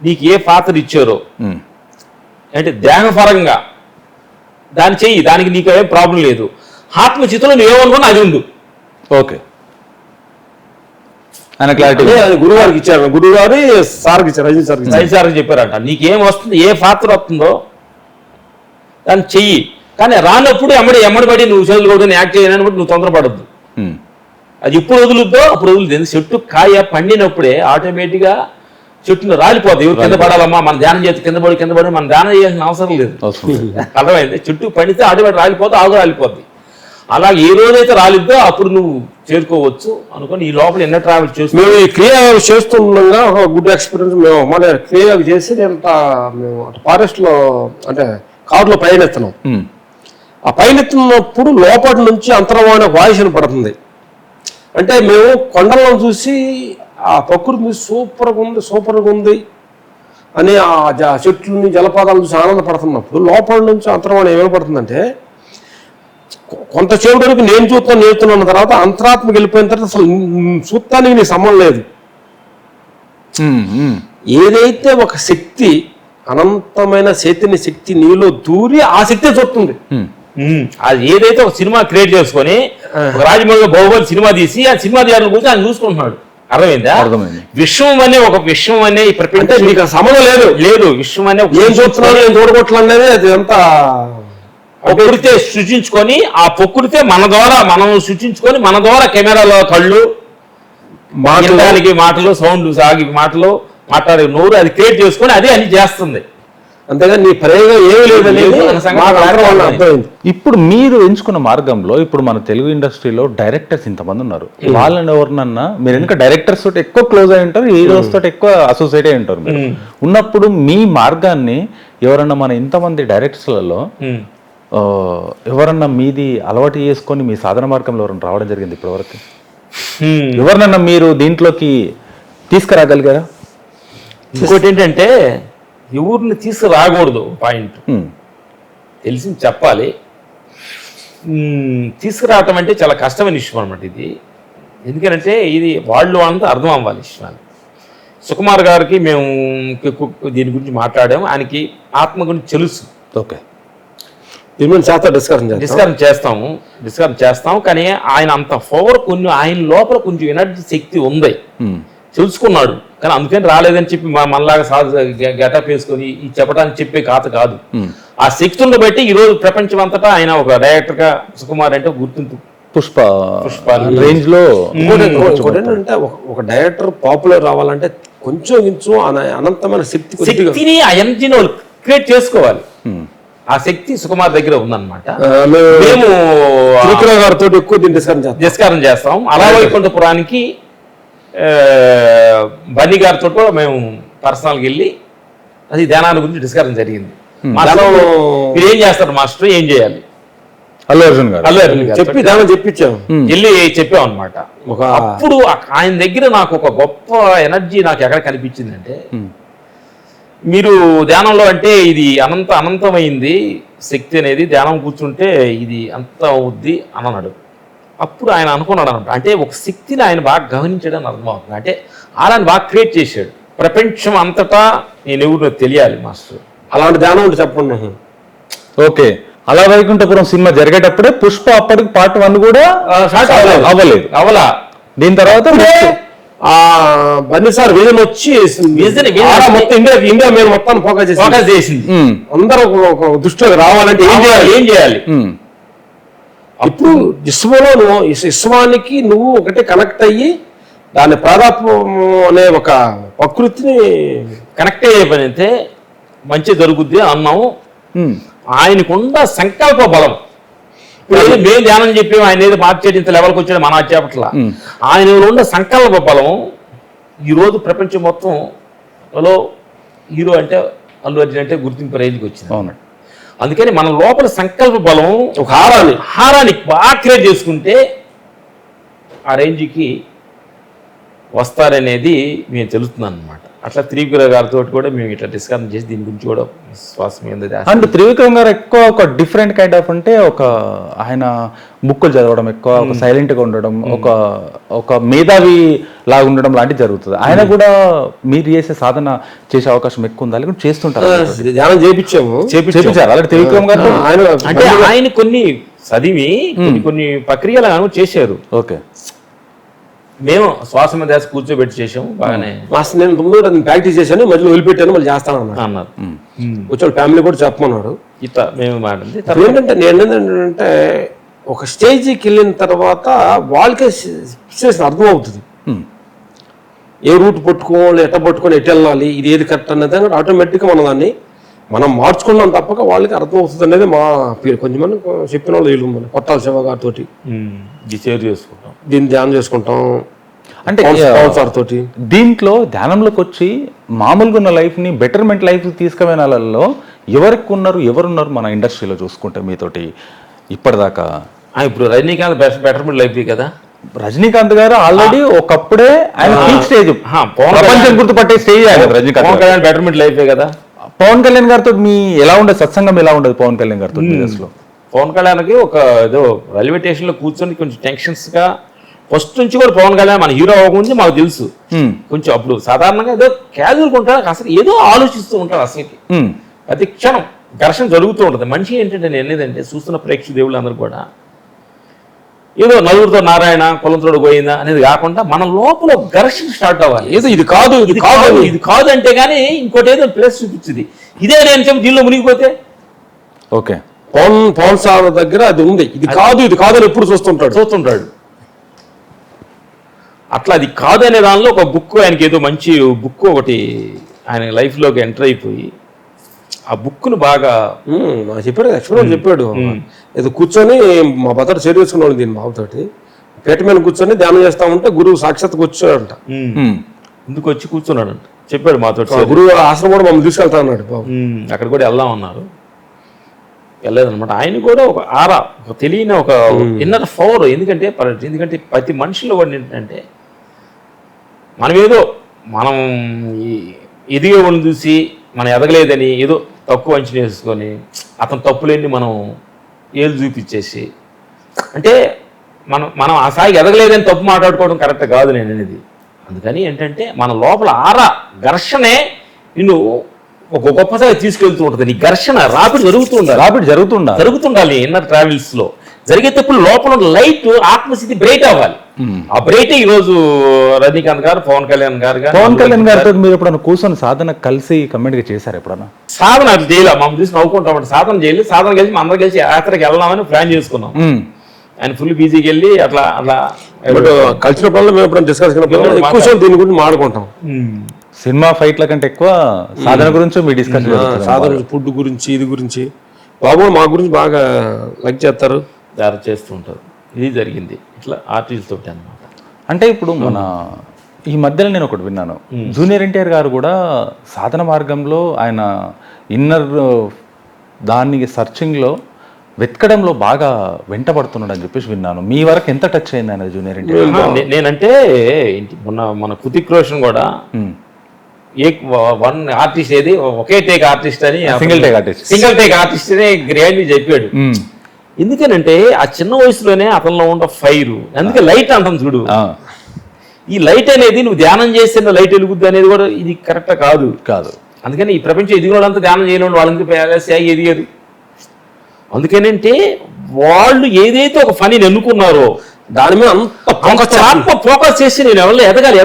నీకు ఏ పాత్ర ఇచ్చారో అంటే దేహపరంగా దాన్ని చెయ్యి, దానికి నీకు ఏం ప్రాబ్లం లేదు, ఆత్మచిత్తులో నువ్వేమనుకున్నా అది ఉండు. ఓకే, ఆయన క్లారిటీ గురువు గారికి ఇచ్చారు, గురువు గారు సార్కి ఇచ్చారు, రజనీ సార్కి చెప్పారట, నీకేం వస్తుంది ఏ పాత్ర వస్తుందో దాన్ని చెయ్యి, కానీ రానప్పుడు ఎమ్మడి నువ్వు చేతులు కూడా యాక్ట్ చేయనప్పుడు నువ్వు తొందరపడద్దు. అది ఎప్పుడు వదులుద్దో అప్పుడు వదులుతుంది. చెట్టు కాయ పండినప్పుడే ఆటోమేటిక్గా చెట్టును రాలిపోద్ది. ఎవరు కింద పడాలమ్మా, మన ధ్యానం చేస్తే కింద పడి మనం ధ్యానం చేయాల్సిన అవసరం లేదు. అర్థమైంది? చెట్టు పండితే ఆటోమేటిక్ రాలిపోతే ఆగు రాలిపోద్ది. అలాగే ఏ రోజైతే రాలిద్దో అప్పుడు నువ్వు చేరుకోవచ్చు అనుకుని ఈ లోపల ఎన్నో ట్రావెల్ చేస్తూ మేము ఈ క్రియాయోగం చేస్తుండగా ఒక గుడ్ ఎక్స్పీరియన్స్. మేము మన క్రియాయోగం చేసి మేము ఫారెస్ట్ లో అంటే కారులో పయనెత్తున్నాం. ఆ పయనెత్తున్నప్పుడు లోపల నుంచి అంతరమైన వాయిస్ పడుతుంది. అంటే మేము కొండలను చూసి ఆ ప్రకృతి సూపర్గా ఉంది అని ఆ చెట్లని జలపాతాలు చూసి ఆనందపడుతున్నప్పుడు లోపల నుంచి అంతరమైన ఏమైపడుతుందంటే కొంతసేపు వరకు నేను నేర్చుతున్నాన్న తర్వాత అంతరాత్మకి వెళ్ళిపోయిన తర్వాత అసలు చూస్తానికి నీ సంబంధం లేదు. ఏదైతే ఒక శక్తి అనంతమైన చైతన్య శక్తి నీలో దూరి ఆ శక్తి చూస్తుంది. అది ఏదైతే ఒక సినిమా క్రియేట్ చేసుకొని రాజమౌళి బాహుబలి సినిమా తీసి ఆ సినిమా థియేటర్ గురించి ఆయన చూసుకుంటున్నాడు. అర్థమైందా? విశ్వం అనే ఒక విశ్వం అనే ఈ ప్రపంచం నీకు సంబంధం లేదు. విశ్వం అనే ఏం చూస్తున్నాడు ఏం చూడగొట్టాలనేది అది అంతా ప్రకృతే సృష్టించుకొని ఆ ప్రకృతే మన ద్వారా మనం సృష్టించుకొని మన ద్వారా కెమెరాలో కళ్ళు మాట్లాడడానికి మాటలు సౌండ్ సాగి మాటలు మాట్లాడే నోరు అది క్రియేట్ చేసుకొని అదే అని చేస్తుంది. అంతేగా నీ ప్రయోగం ఏమీ లేదనేది. ఇప్పుడు మీరు ఎంచుకున్న మార్గంలో ఇప్పుడు మన తెలుగు ఇండస్ట్రీలో డైరెక్టర్స్ ఇంతమంది ఉన్నారు. వాళ్ళని ఎవరినన్నా మీరు ఎందుకంటే డైరెక్టర్స్ తోటి ఎక్కువ క్లోజ్ అయి ఉంటారు, హీరోస్ తోటి ఎక్కువ అసోసియేట్ అయి ఉంటారు. ఉన్నప్పుడు మీ మార్గాన్ని ఎవరన్నా మన ఇంతమంది డైరెక్టర్స్లలో ఎవరన్నా మీది అలవాటు చేసుకొని మీ సాధన మార్గంలో ఎవరన్నా రావడం జరిగింది ఇప్పటివరకు? ఎవరినన్నా మీరు దీంట్లోకి తీసుకురాగలిగారా? ఇంకోటి ఏంటంటే ఎవరిని తీసుకురాకూడదు పాయింట్ తెలిసింది చెప్పాలి. తీసుకురావటం అంటే చాలా కష్టమైన విషయం అనమాట ఇది. ఎందుకంటే ఇది వాళ్ళు అంతా అర్థం అవ్వాలి విషయాలు. సుకుమార్ గారికి మేము దీని గురించి మాట్లాడాము, ఆయనకి ఆత్మ గురించి తెలుసు. ఓకే, డిస్కషన్ చేస్తాము. కానీ ఆయన అంత పవర్ కొన్ని ఆయన లోపల కొంచెం ఎనర్జీ శక్తి ఉంది, తెలుసుకున్నాడు. కానీ అందుకని రాలేదని చెప్పి మనలాగా గెటప్ వేసుకొని ఈ చెప్పడానికి చెప్పే కథ కాదు. ఆ శక్తులను బట్టి ఈరోజు ప్రపంచం అంతటా ఆయన ఒక డైరెక్టర్ గా సుకుమార్ అంటే గుర్తింపు. పుష్ప రేంజ్ లో ఏంటంటే ఒక డైరెక్టర్ పాపులర్ రావాలంటే కొంచెం అనంతమైన శక్తిని ఆ ఎనర్జీని వాళ్ళు క్రియేట్ చేసుకోవాలి. ఆ శక్తి సుకుమార్ దగ్గర ఉందన్నమాట. మేము త్రివిక్రమ్ గారితో ఎక్కువ డిస్కషన్ చేస్తాం. అలా వైకుంఠపురానికి బన్నీ గారితో కూడా మేము పర్సనల్గా వెళ్ళి అది ధ్యానాల గురించి డిస్కషన్ జరిగింది. మీరు ఏం చేస్తారు మాస్టర్, ఏం చేయాలి అల్లు అర్జున్ గారు చెప్పి ధ్యానం చెప్పించాము, వెళ్ళి చెప్పాం అనమాట. అప్పుడు ఆయన దగ్గర నాకు ఒక గొప్ప ఎనర్జీ నాకు ఎక్కడ కనిపించిందంటే, మీరు ధ్యానంలో అంటే ఇది అనంతమైంది శక్తి అనేది, ధ్యానం కూర్చుంటే ఇది అంత అవుద్ది అని అన్నాడు. అప్పుడు ఆయన అనుకున్నాడు అనమాట, అంటే ఒక శక్తిని ఆయన బాగా గమనించడానికి అర్థమవుతుంది. అంటే ఆయన బాగా క్రియేట్ చేశాడు. ప్రపంచం అంతటా నేను ఎవరు తెలియాలి మాస్టర్, అలాంటి ధ్యానం ఉంటే చెప్పండి. ఓకే, అలా వైకుంఠపురం సినిమా జరిగేటప్పుడే పుష్ప అప్పటికి పార్ట్ 1 కూడా అవలా. దీని తర్వాత బన్నీ సార్ విజన్ వచ్చి మొత్తం ఇండియా మేము మొత్తం ఫోకస్ చేసింది. అందరూ ఒక దృష్టిలోకి రావాలంటే ఏం చేయాలి? ఇప్పుడు విశ్వానికి నువ్వు ఒకటే కనెక్ట్ అయ్యి దాని ప్రాధాన్యం అనే ఒక ప్రకృతిని కనెక్ట్ అయ్యే పని అయితే మంచి జరుగుద్ది అన్నాము. ఆయనకున్న సంకల్ప బలం. ఇప్పుడు మేము ధ్యానం చెప్పి ఆయన ఏదో మార్చేది ఇంత లెవెల్కి వచ్చాడు మన చేపట్ల. ఆయన ఉన్న సంకల్ప బలం ఈరోజు ప్రపంచం మొత్తంలో హీరో అంటే అల్లు అర్జున్ అంటే గుర్తింపు రేంజ్కి వచ్చింది. అవునండి. అందుకని మన లోపల సంకల్ప బలం ఒక హారాన్ని బాగా క్రియేట్ చేసుకుంటే ఆ రేంజ్కి వస్తారనేది మేము తెలుస్తున్నాను అనమాట. అట్లా త్రివిక్రమ్ గారితో కూడా మేము ఇట్లా డిస్కషన్ చేసి దీని గురించి కూడా విశ్వాసం ఏంటంటే, అండ్ త్రివిక్రమ్ గారు ఎక్కువ ఒక డిఫరెంట్ కైండ్ ఆఫ్ అంటే ఒక ఆయన బుక్కులు చదవడం ఎక్కువ, ఒక సైలెంట్ గా ఉండడం, ఒక మేధావి లాగా ఉండడం లాంటివి జరుగుతుంది. ఆయన కూడా మీరు చేసే సాధన చేసే అవకాశం ఎక్కువ ఉంది, అలాగే చేస్తుంటారు. ధ్యానం చేయించారు అలాంటి త్రివిక్రమ్ గారు అంటే ఆయన కొన్ని చదివి కొన్ని ప్రక్రియలు చేశారు. ఓకే, మేము శ్వాస మీద కూర్చోబెట్టి చేసాము బాగానే. నేను ప్రాక్టీస్ చేశాను, మధ్యలో వదిలిపెట్టాను, మళ్ళీ చేస్తాను అన్నారు. వచ్చాడు ఫ్యామిలీ కూడా చెప్పమన్నాడు. ఇట్లా మేము మాట్లాడింది ఏంటంటే నేను ఏంటంటే ఒక స్టేజ్కి వెళ్ళిన తర్వాత వాళ్ళకే సిచ్యువేషన్ అర్థం అవుతుంది. ఏ రూట్ పట్టుకోవాలి, ఎట్ట పట్టుకొని ఎటు వెళ్ళాలి, ఇది ఏది కరెక్ట్ అనేది ఆటోమేటిక్గా మనం మార్చుకున్నాం తప్పక వాళ్ళకి అర్థం అవుతుంది అనేది మా పేరు. కొంచెంమంది చెప్పిన వాళ్ళు వీళ్ళు మన కొట్టాల శివ గారితో చేసుకుంటాం, దీన్ని ధ్యానం చేసుకుంటాం. అంటే దీంట్లో ధ్యానంలోకి వచ్చి మామూలుగా ఉన్న లైఫ్ని బెటర్మెంట్ లైఫ్ తీసుకునే వాళ్ళలో ఎవరున్నారు మన ఇండస్ట్రీలో చూసుకుంటే మీతోటి ఇప్పటిదాకా? ఇప్పుడు రజనీకాంత్ బెటర్మెంట్ లైఫ్ కదా. రజనీకాంత్ గారు ఆల్రెడీ ఒకప్పుడే ఆయన పీక్ స్టేజ్, ప్రపంచం గుర్తుపట్టే స్టేజ్ ఆయన రజనీకాంత్. బెటర్మెంట్ లైఫ్ కదా. పవన్ కళ్యాణ్ గారితో మీ ఎలా ఉండదు, సత్సంగం ఎలా ఉండదు పవన్ కళ్యాణ్ గారితో? పవన్ కళ్యాణ్కి ఒక ఏదో రైల్వే స్టేషన్ లో కూర్చొని కొంచెం టెన్షన్స్ గా ఫస్ట్ నుంచి కూడా పవన్ కళ్యాణ్ మన హీరో అవ్వకముందు మాకు తెలుసు. కొంచెం అప్పుడు సాధారణంగా ఏదో క్యాజువల్గా ఉంటాడు, అసలు ఏదో ఆలోచిస్తూ ఉంటాడు. అసలుకి ప్రతి క్షణం ఘర్షణ జరుగుతూ ఉంటుంది. మనిషి ఏంటంటే నేను ఏదంటే చూస్తున్న ప్రేక్షక దేవుళ్ళు అందరూ కూడా ఏదో నలుగురితో నారాయణ కులంతోడు పోయిందా అనేది కాకుండా మన లోపల ఘర్షణ స్టార్ట్ అవ్వాలి. ఏదో ఇది కాదు అంటే కానీ ఇంకోటి ఏదో ప్లేస్ చూపించింది. ఇదే నేను చెప్పి దీనిలో మునిగిపోతే ఓకే. పవన్ సార్ దగ్గర అది ఉంది, ఇది కాదు అని ఎప్పుడు చూస్తుంటాడు. అట్లా అది కాదు అనే దానిలో ఒక బుక్, ఆయనకి ఏదో మంచి బుక్ ఒకటి ఆయన లైఫ్లోకి ఎంటర్ అయిపోయి ఆ బుక్ను బాగా చెప్పాడు, ఎక్స్ప్లెయిన్ చెప్పాడు. ఏదో కూర్చొని మా భర్త చేరు వేసుకున్నాడు దీని బాబుతోటి, పేట మీద కూర్చొని ధ్యానం చేస్తా ఉంటే గురువు సాక్షాత్ కూర్చోడంట. ముందుకు వచ్చి కూర్చున్నాడంట, చెప్పాడు మాతో. గురువు ఆశ్రమం కూడా మమ్మల్ని తీసుకెళ్తా అన్నాడు బాబు. అక్కడ కూడా వెళ్దాం అన్నారు. వెళ్ళలేదన్నమాట. ఆయన కూడా ఒక ఆరా, ఒక తెలియని ఒక ఇన్నర్ పవర్. ఎందుకంటే ప్రతి మనిషిలో కూడా ఏంటంటే మనం ఎదిగే వాళ్ళని చూసి మనం ఎదగలేదని ఏదో తక్కువ అంచనా వేసుకొని అతను తప్పులేని మనం ఏళ్ళు చూపించేసి, అంటే మనం ఆ స్థాయికి ఎదగలేదని తప్పు మాట్లాడుకోవడం కరెక్ట్ కాదు నేను అనేది. అందుకని ఏంటంటే మన లోపల ఆరా ఘర్షణే నిన్ను ఒక గొప్ప స్థాయి తీసుకెళ్తూ ఉంటుంది. నీ ఘర్షణ రాపిడి జరుగుతుండాలి. ఇన్నర్ ట్రావెల్స్ లో జరిగేటప్పుడు లోపల లైట్ ఆత్మస్థితి బ్రైట్ అవ్వాలి. ఆ బ్రైట్ ఈ రోజు రజనీకాంత్ గారు, పవన్ కళ్యాణ్ గారితో మీరు ఎప్పుడన్నా కూర్చొని సాధన కలిసి కమెంట్ గా చేశారు ఎప్పుడన్నా? సాధన అట్లా చేయలే, మమ్మల్ని చూసి నవ్వుకుంటాం. సాధన చేయలేదు. సాధన కలిసి అందరం కలిసి యాత్రకి వెళ్దామని ప్లాన్ చేసుకున్నాం. ఆయన ఫుల్ బిజీకి వెళ్ళి అట్లా కలిసినప్పుడు మేము ఎప్పుడైనా డిస్కస్ ఎక్కువ దీని గురించి మాట్లాడుకుంటాం. సినిమా ఫైట్ల కంటే ఎక్కువ సాధన గురించి మీ డిస్కషన్, సాధన ఫుడ్ గురించి, ఇది గురించి బాబు మా గురించి బాగా లైక్ చేస్తారు, చేస్తూ ఉంటారు. ఇది జరిగింది ఇట్లా ఆర్టిస్ట్ తోటి అన్నమాట. అంటే ఇప్పుడు మన ఈ మధ్యలో నేను ఒకటి విన్నాను, జూనియర్ ఎన్టీఆర్ గారు కూడా సాధన మార్గంలో ఆయన ఇన్నర్ దాన్ని సర్చింగ్లో వెతకడంలో బాగా వెంటబడుతున్నాడు అని చెప్పేసి విన్నాను. మీ వరకు ఎంత టచ్ అయింది ఆయన జూనియర్ ఎన్టీఆర్? నేనంటే మన హృతిక్ రోషన్ కూడా వన్ ఆర్టిస్ట్ ఏది ఒకే టేక్ ఆర్టిస్ట్ అని, సింగిల్ టేక్ ఆర్టిస్ట్ అని గ్రాండ్ చెప్పాడు. ఎందుకనంటే ఆ చిన్న వయసులోనే అతనిలో ఉన్న ఫైర్, అందుకే లైట్ అంటాం చూడు. ఈ లైట్ అనేది నువ్వు ధ్యానం చేస్తే లైట్ వెలుగుద్ది అనేది కూడా ఇది కరెక్ట్ కాదు. అందుకని ఈ ప్రపంచం ఎదిగినోళ్ళంతా ధ్యానం చేయడం వాళ్ళకి ఎదిగదు. అందుకేనంటే వాళ్ళు ఏదైతే ఒక పనిని ఎన్నుకున్నారో దాని మీద అంత ఫోకస్ చేసి నేను ఎవరిలో ఎదగాలి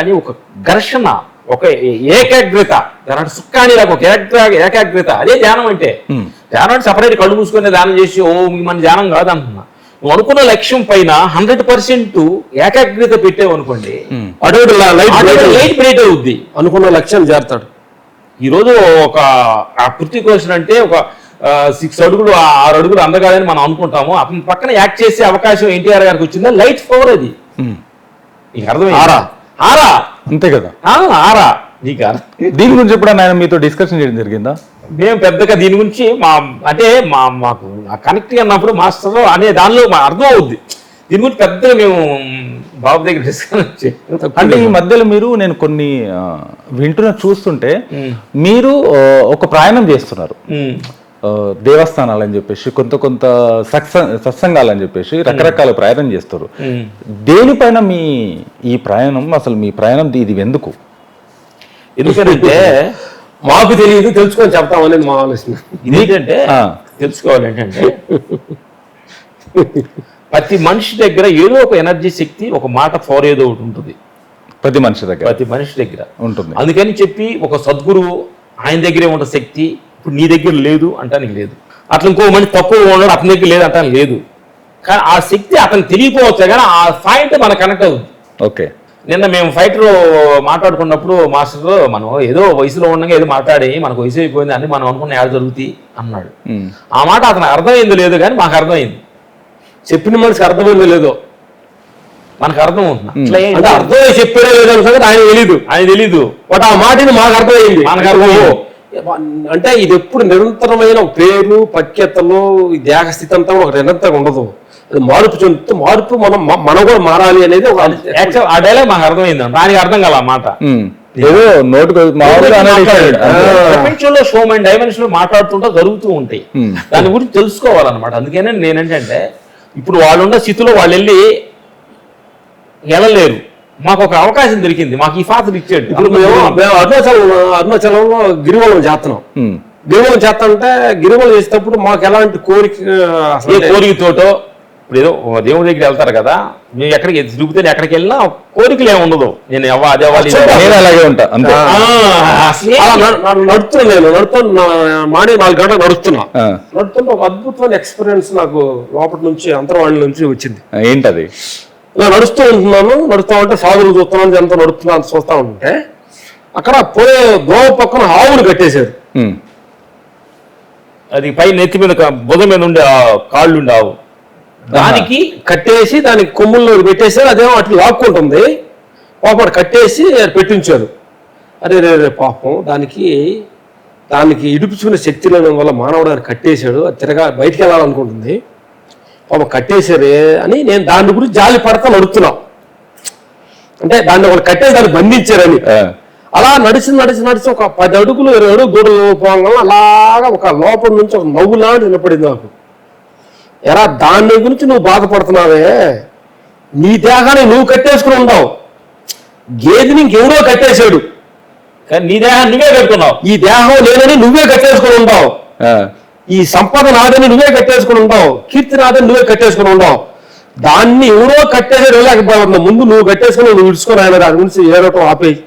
అని ఒక ఘర్షణ, ఒక ఏకాగ్రత, సుఖాన్ని ఒక ఏకాగ్రత, అదే ధ్యానం అంటే. ధ్యానం అంటే సపరేట్ కళ్ళు మూసుకునే ధ్యానం చేసి మన ధ్యానం కాదు అంటున్నా. నువ్వు అనుకున్న లక్ష్యం పైన 100% ఏకాగ్రత పెట్టావు అనుకోండి, లైట్ బ్రైట్ అవుద్ది, అనుకున్న లక్ష్యం చేరుతాడు. ఈరోజు ఒక కృతి క్వశ్చన్ అంటే ఒక 6 అడుగులు 6 అడుగులు అందగాలని మనం అనుకుంటాము. అతని పక్కన యాక్ట్ చేసే అవకాశం ఎన్టీఆర్ గారికి వచ్చిందా? లైట్ పవర్ అది. నీకు అర్థమైంది? ఆరా అంతే కదా. ఆరా నీకు దీని గురించి ఎప్పుడన్నా ఆయన మీతో డిస్కషన్ చేయడం జరిగిందా? మేము పెద్దగా దీని గురించి మాకు కనెక్ట్ అన్నప్పుడు మాస్టర్ అనే దానిలో అర్థం అవుద్ది. దీని గురించి పెద్దగా మేము బాబు దగ్గర డిస్కస్. అంటే ఈ మధ్యలో నేను కొన్ని చూస్తుంటే మీరు ఒక ప్రయాణం చేస్తున్నారు, దేవస్థానాలు అని చెప్పేసి కొంత సత్సంగాలు అని చెప్పేసి రకరకాల ప్రయాణం చేస్తారు. దేనిపైన ఈ ప్రయాణం, అసలు మీ ప్రయాణం ఇది ఎందుకంటే మాకు తెలియదు, తెలుసుకొని చెప్తామనేది మా ఆలోచన. ఇదేంటంటే తెలుసుకోవాలి ఏంటంటే ప్రతి మనిషి దగ్గర ఏదో ఒక ఎనర్జీ శక్తి, ఒక మాట పవర్ ఏదో ఒకటి ఉంటుంది. ప్రతి మనిషి దగ్గర ఉంటుంది. అందుకని చెప్పి ఒక సద్గురువు ఆయన దగ్గరే ఉన్న శక్తి ఇప్పుడు నీ దగ్గర లేదు అంటానికి లేదు. అట్లా ఇంకో మనిషి తక్కువ ఉన్నాడు అతని దగ్గర లేదు అంటానికి లేదు. కానీ ఆ శక్తి అతను తెలియకపోవచ్చు, కానీ ఆ పాయింట్ మనకు కనెక్ట్ అవుతుంది. ఓకే. నిన్న మేము ఫైటర్ మాట్లాడుకున్నప్పుడు మాస్టర్ మనం ఏదో వయసులో ఉండగా ఏదో మాట్లాడి మనకు వయసు అయిపోయింది అని మనం అనుకున్న యాడ్ జరుగుతాయి అన్నాడు. ఆ మాట అతను అర్థమైందో లేదో కానీ మాకు అర్థమైంది. చెప్పిన మనిషికి అర్థమైందో లేదో మనకు అర్థం అవుతుంది. అర్థమై చెప్పాడో లేదో సంగతి ఆయన తెలీదు. బట్ ఆ మాటని మాకు అర్థమైంది, మనకు అర్థమయ్యింది. అంటే ఇది ఎప్పుడు నిరంతరమైన పేరు పక్యతలో దేహస్థితి అంతా ఒక నిరంతరం ఉండదు. అది మార్పు చెందుతూ మార్పు మనం కూడా మారాలి అనేది ఒక ఆ డైలాగ్ మాకు అర్థమైంది. దానికి అర్థం కాల ఆ మాట. ఏదో ప్రపంచంలో షోమెన్ డైమెన్షన్ మాట్లాడుతుంటా జరుగుతూ ఉంటాయి. దాని గురించి తెలుసుకోవాలన్నమాట. అందుకనే నేనేంటంటే ఇప్పుడు వాళ్ళున్న స్థితిలో వాళ్ళు వెళ్ళలేరు. మాకు ఒక అవకాశం దొరికింది, మాకు ఈ ఫాదర్ ఇచ్చాడు. ఇప్పుడు మేము అరుణాచలంలో గిరివలం చేస్తున్నాం. గిరివలం చేస్తామంటే గిరివలం చేసేటప్పుడు మాకు ఎలాంటి కోరికతోటో, ఇప్పుడు ఏదో దేవుడి దగ్గర వెళ్తారు కదా, మేము ఎక్కడికి తిరుగుతే ఎక్కడికి వెళ్ళినా కోరికలు ఏమి ఉండదు. నేను అదే అలాగే ఉంటా. నడుస్తున్నా మార్నింగ్ 4 గంటలకు నడుస్తుంటే ఒక అద్భుతమైన ఎక్స్పీరియన్స్ నాకు లోపటి నుంచి అంతర్వాణి నుంచి వచ్చింది. ఏంటది? ఇలా నడుస్తూ ఉంటే సాధులు చూస్తున్నాను, ఎంత నడుస్తున్నాను చూస్తా ఉంటే అక్కడ పోయే దోవ పక్కన ఆవులు కట్టేశారు. అది పై నెత్తి మీద బుధ మీద ఉండే కాళ్ళు ఉండే ఆవు, దానికి కట్టేసి దానికి కొమ్ముల్లో పెట్టేశారు. అదేమో అట్లా లాక్కుంటుంది, పాపం కట్టేసి పెట్టించారు. అరే రే పాపం దానికి దానికి ఇడుపుచుకునే శక్తి లేని వల్ల మానవుడు దాన్ని కట్టేశాడు, అది బయటికి వెళ్ళాలనుకుంటుంది, పాపం కట్టేశారే అని నేను దాని గురించి జాలి పడతాను అడుగుతున్నాం. అంటే దాన్ని ఒకటి కట్టేసి దాన్ని బంధించారని. అలా నడిచి ఒక 10 అడుగులు 20 అడుగులు దూడలు పోగానే అలాగా ఒక లోపల నుంచి ఒక నవ్వులాంటి వినపడింది నాకు. ఎరా దాని గురించి నువ్వు బాధపడుతున్నావే, నీ దేహాన్ని నువ్వు కట్టేసుకుని ఉండవు, గేదెని ఇంకెవరో కట్టేశాడు, కానీ నీ దేహాన్ని నువ్వే కట్టుకున్నావు. ఈ దేహం లేదని నువ్వే కట్టేసుకుని ఉండవు, ఈ సంపద నాదని నువ్వే కట్టేసుకుని ఉండవు, కీర్తి నాదని నువ్వే కట్టేసుకుని ఉండవు, దాన్ని ఎవరో కట్టేసాడు లేకపోతున్నా, ముందు నువ్వు కట్టేసుకుని నువ్వు విడుచుకొని ఆయన దాని గురించి ఏడవటం ఆపేయి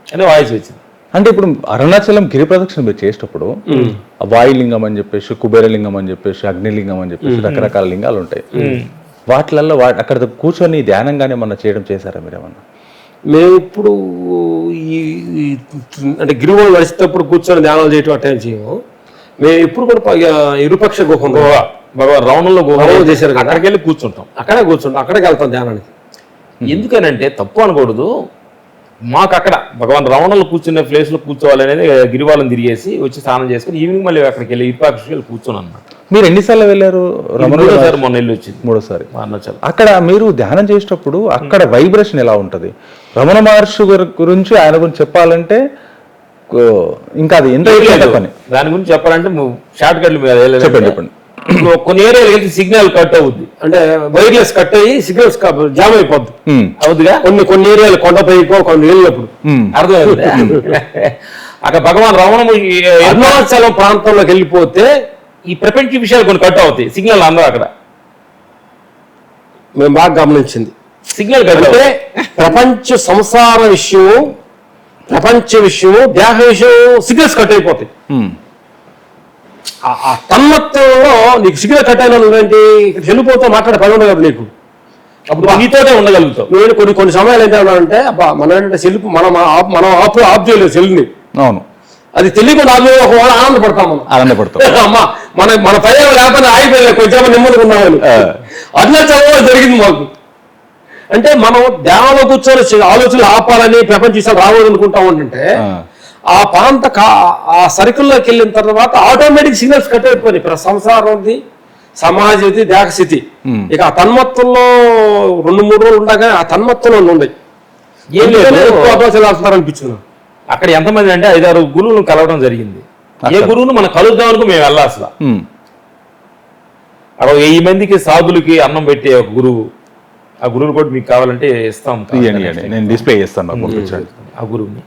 అని వాయిస్ వచ్చింది. అంటే ఇప్పుడు అరుణాచలం గిరి ప్రదక్షిణ మీరు చేసేటప్పుడు వాయులింగం అని చెప్పేసి, కుబేరలింగం అని చెప్పేసి, అగ్నిలింగం అని చెప్పేసి రకరకాల లింగాలు ఉంటాయి. వాటిలలో అక్కడ కూర్చొని ధ్యానంగానే ఏమన్నా చేయడం చేశారా మీరేమన్నా? మేము ఇప్పుడు అంటే గిరివోళ్ళు నడిచేటప్పుడు కూర్చొని ధ్యానాలు చేయటం అటెం చేయము. మేము ఇప్పుడు కూడా ఇరుపక్ష గుహ భగవాన్ రవణంలో గుహ చేశారు, అక్కడికి వెళ్ళి కూర్చుంటాం, అక్కడికి వెళ్తాం ధ్యానానికి. ఎందుకనంటే తప్పు అనకూడదు, మాకు అక్కడ భగవాన్ రవణంలో కూర్చునే ప్లేస్లో కూర్చోవాలనేది గిరివాలం తిరిగేసి వచ్చి స్నానం చేసుకుని ఈవినింగ్ మళ్ళీ అక్కడికి వెళ్ళి ఇరుపక్షకి వెళ్ళి కూర్చున్నాను అన్నమాట. మీరు ఎన్నిసార్లు వెళ్ళారు? మూడోసారి మొన్న వెళ్ళి వచ్చింది. మూడోసారి. అరుణాచలం. అక్కడ మీరు ధ్యానం చేసేటప్పుడు అక్కడ వైబ్రేషన్ ఎలా ఉంటుంది? రమణ మహర్షి గురించి ఆయన గురించి చెప్పాలంటే ఇంకా అది ఎంత పని. దాని గురించి చెప్పాలంటే షార్ట్ కట్లు చెప్పండి. కొన్ని ఏరియాలు వెళ్తే సిగ్నల్ కట్ అవుద్ది, అంటే వైర్లెస్ కట్ అయ్యి సిగ్నల్స్ జామ్ అయిపోద్ది. అవుతుందిగా కొన్ని ఏరియాలు కొండపైకో కొన్ని వెళ్ళినప్పుడు అర్థమైంది. అక్కడ భగవాన్ రమణ అరుణాచలం ప్రాంతంలోకి వెళ్ళిపోతే ఈ ప్రపంచ విషయాలు కొన్ని కట్ అవుతాయి, సిగ్నల్ అందరూ అక్కడ మేము బాగా గమనించింది. సిగ్నల్ కట్ అంటే ప్రపంచ సంసార విషయం, ప్రపంచ విషయం, దేహ విషయం సిగ్నల్స్ కట్ అయిపోతాయి. ఆ తన్మత్వంలో నీకు సిగ్నల్ కట్ అయినా ఏంటి, ఇక్కడ వెళ్ళిపోతా మాట్లాడే పని ఉండదు కదా నీకు, అప్పుడు నీతోనే ఉండగలుగుతావు. నేను కొన్ని సమయాలు ఏంటంటే అబ్బా మనం ఏంటంటే సెల్ మనం ఆఫ్ చేయలేదు సెల్ని. అవును, అది తెలియకుండా ఆనందపడతాం అమ్మా మన పై లేకపోతే ఆగిపోయలేదు, కొంచెం నెమ్మదిగా ఉన్నామని. అరుణాచలంలో జరిగింది మాకు. అంటే మనం ధ్యానంలో కూర్చొని ఆలోచనలు ఆపాలని, ప్రపంచ విషయాలు రావాలనుకుంటా ఉంటుంటే ఆ ప్రాంత ఆ సర్కిల్లోకి వెళ్ళిన తర్వాత ఆటోమేటిక్ సిగ్నల్స్ కట్ అయిపోయినాయి. సంసారం ఉంది, సమాజం ఉంది, దేహస్థితి. ఇక ఆ తన్మత్వంలో 2-3 రోజులు ఉండగా ఆ తన్మత్వంలో ఉన్నాయి. ఏం లేదు అనిపించింది. అక్కడ ఎంతమంది అంటే 5-6 గురువులను కలవడం జరిగింది. ఏ గురువును మనం కలుద్దాం అనుకో మేము వెళ్ళాలి. అసలు అక్కడ 1000 మందికి సాధులకి అన్నం పెట్టే ఒక గురువు. ఆ గురువులు కూడా మీకు కావాలంటే ఇస్తాం, నేను డిస్ప్లే చేస్తాను ఆ గురువుని.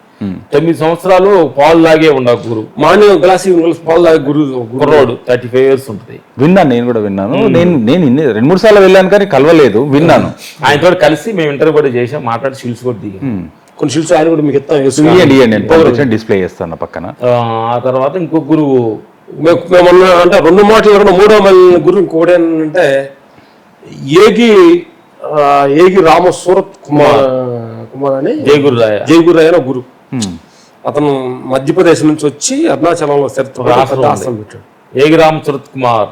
9 సంవత్సరాలు పాలు లాగే ఉండ గురువు, మార్నింగ్ గ్లాస్ పాలు లాగే గురువు. కుర్రోడు 35 years ఉంటుంది. విన్నాను, నేను కూడా విన్నాను. నేను 2-3 సార్లు వెళ్ళాను కానీ కలవలేదు, విన్నాను. ఆయనతో కలిసి మేము ఇంటర్వ్యూ కూడా చేసాం, మాట్లాడి షీల్స్ కూడా దిగాం. కొన్ని షీల్స్ ఆయన కూడా మీకు ఇస్తాను, డిస్ప్లే చేస్తాను పక్కన. ఆ తర్వాత ఇంకొక గురువు మేమన్నా అంటే 2 మాటలు కూడా 3వ గురువు ఇంకోటి ఏంటంటే ఏగి రామ సూరత్ కుమార్ అని జయగురాయ అని గురు. అతను మధ్యప్రదేశ్ నుంచి వచ్చి అరుణాచలంలో ఆశ్రమం పెట్టాడు. ఏగి రామ సూరత్ కుమార్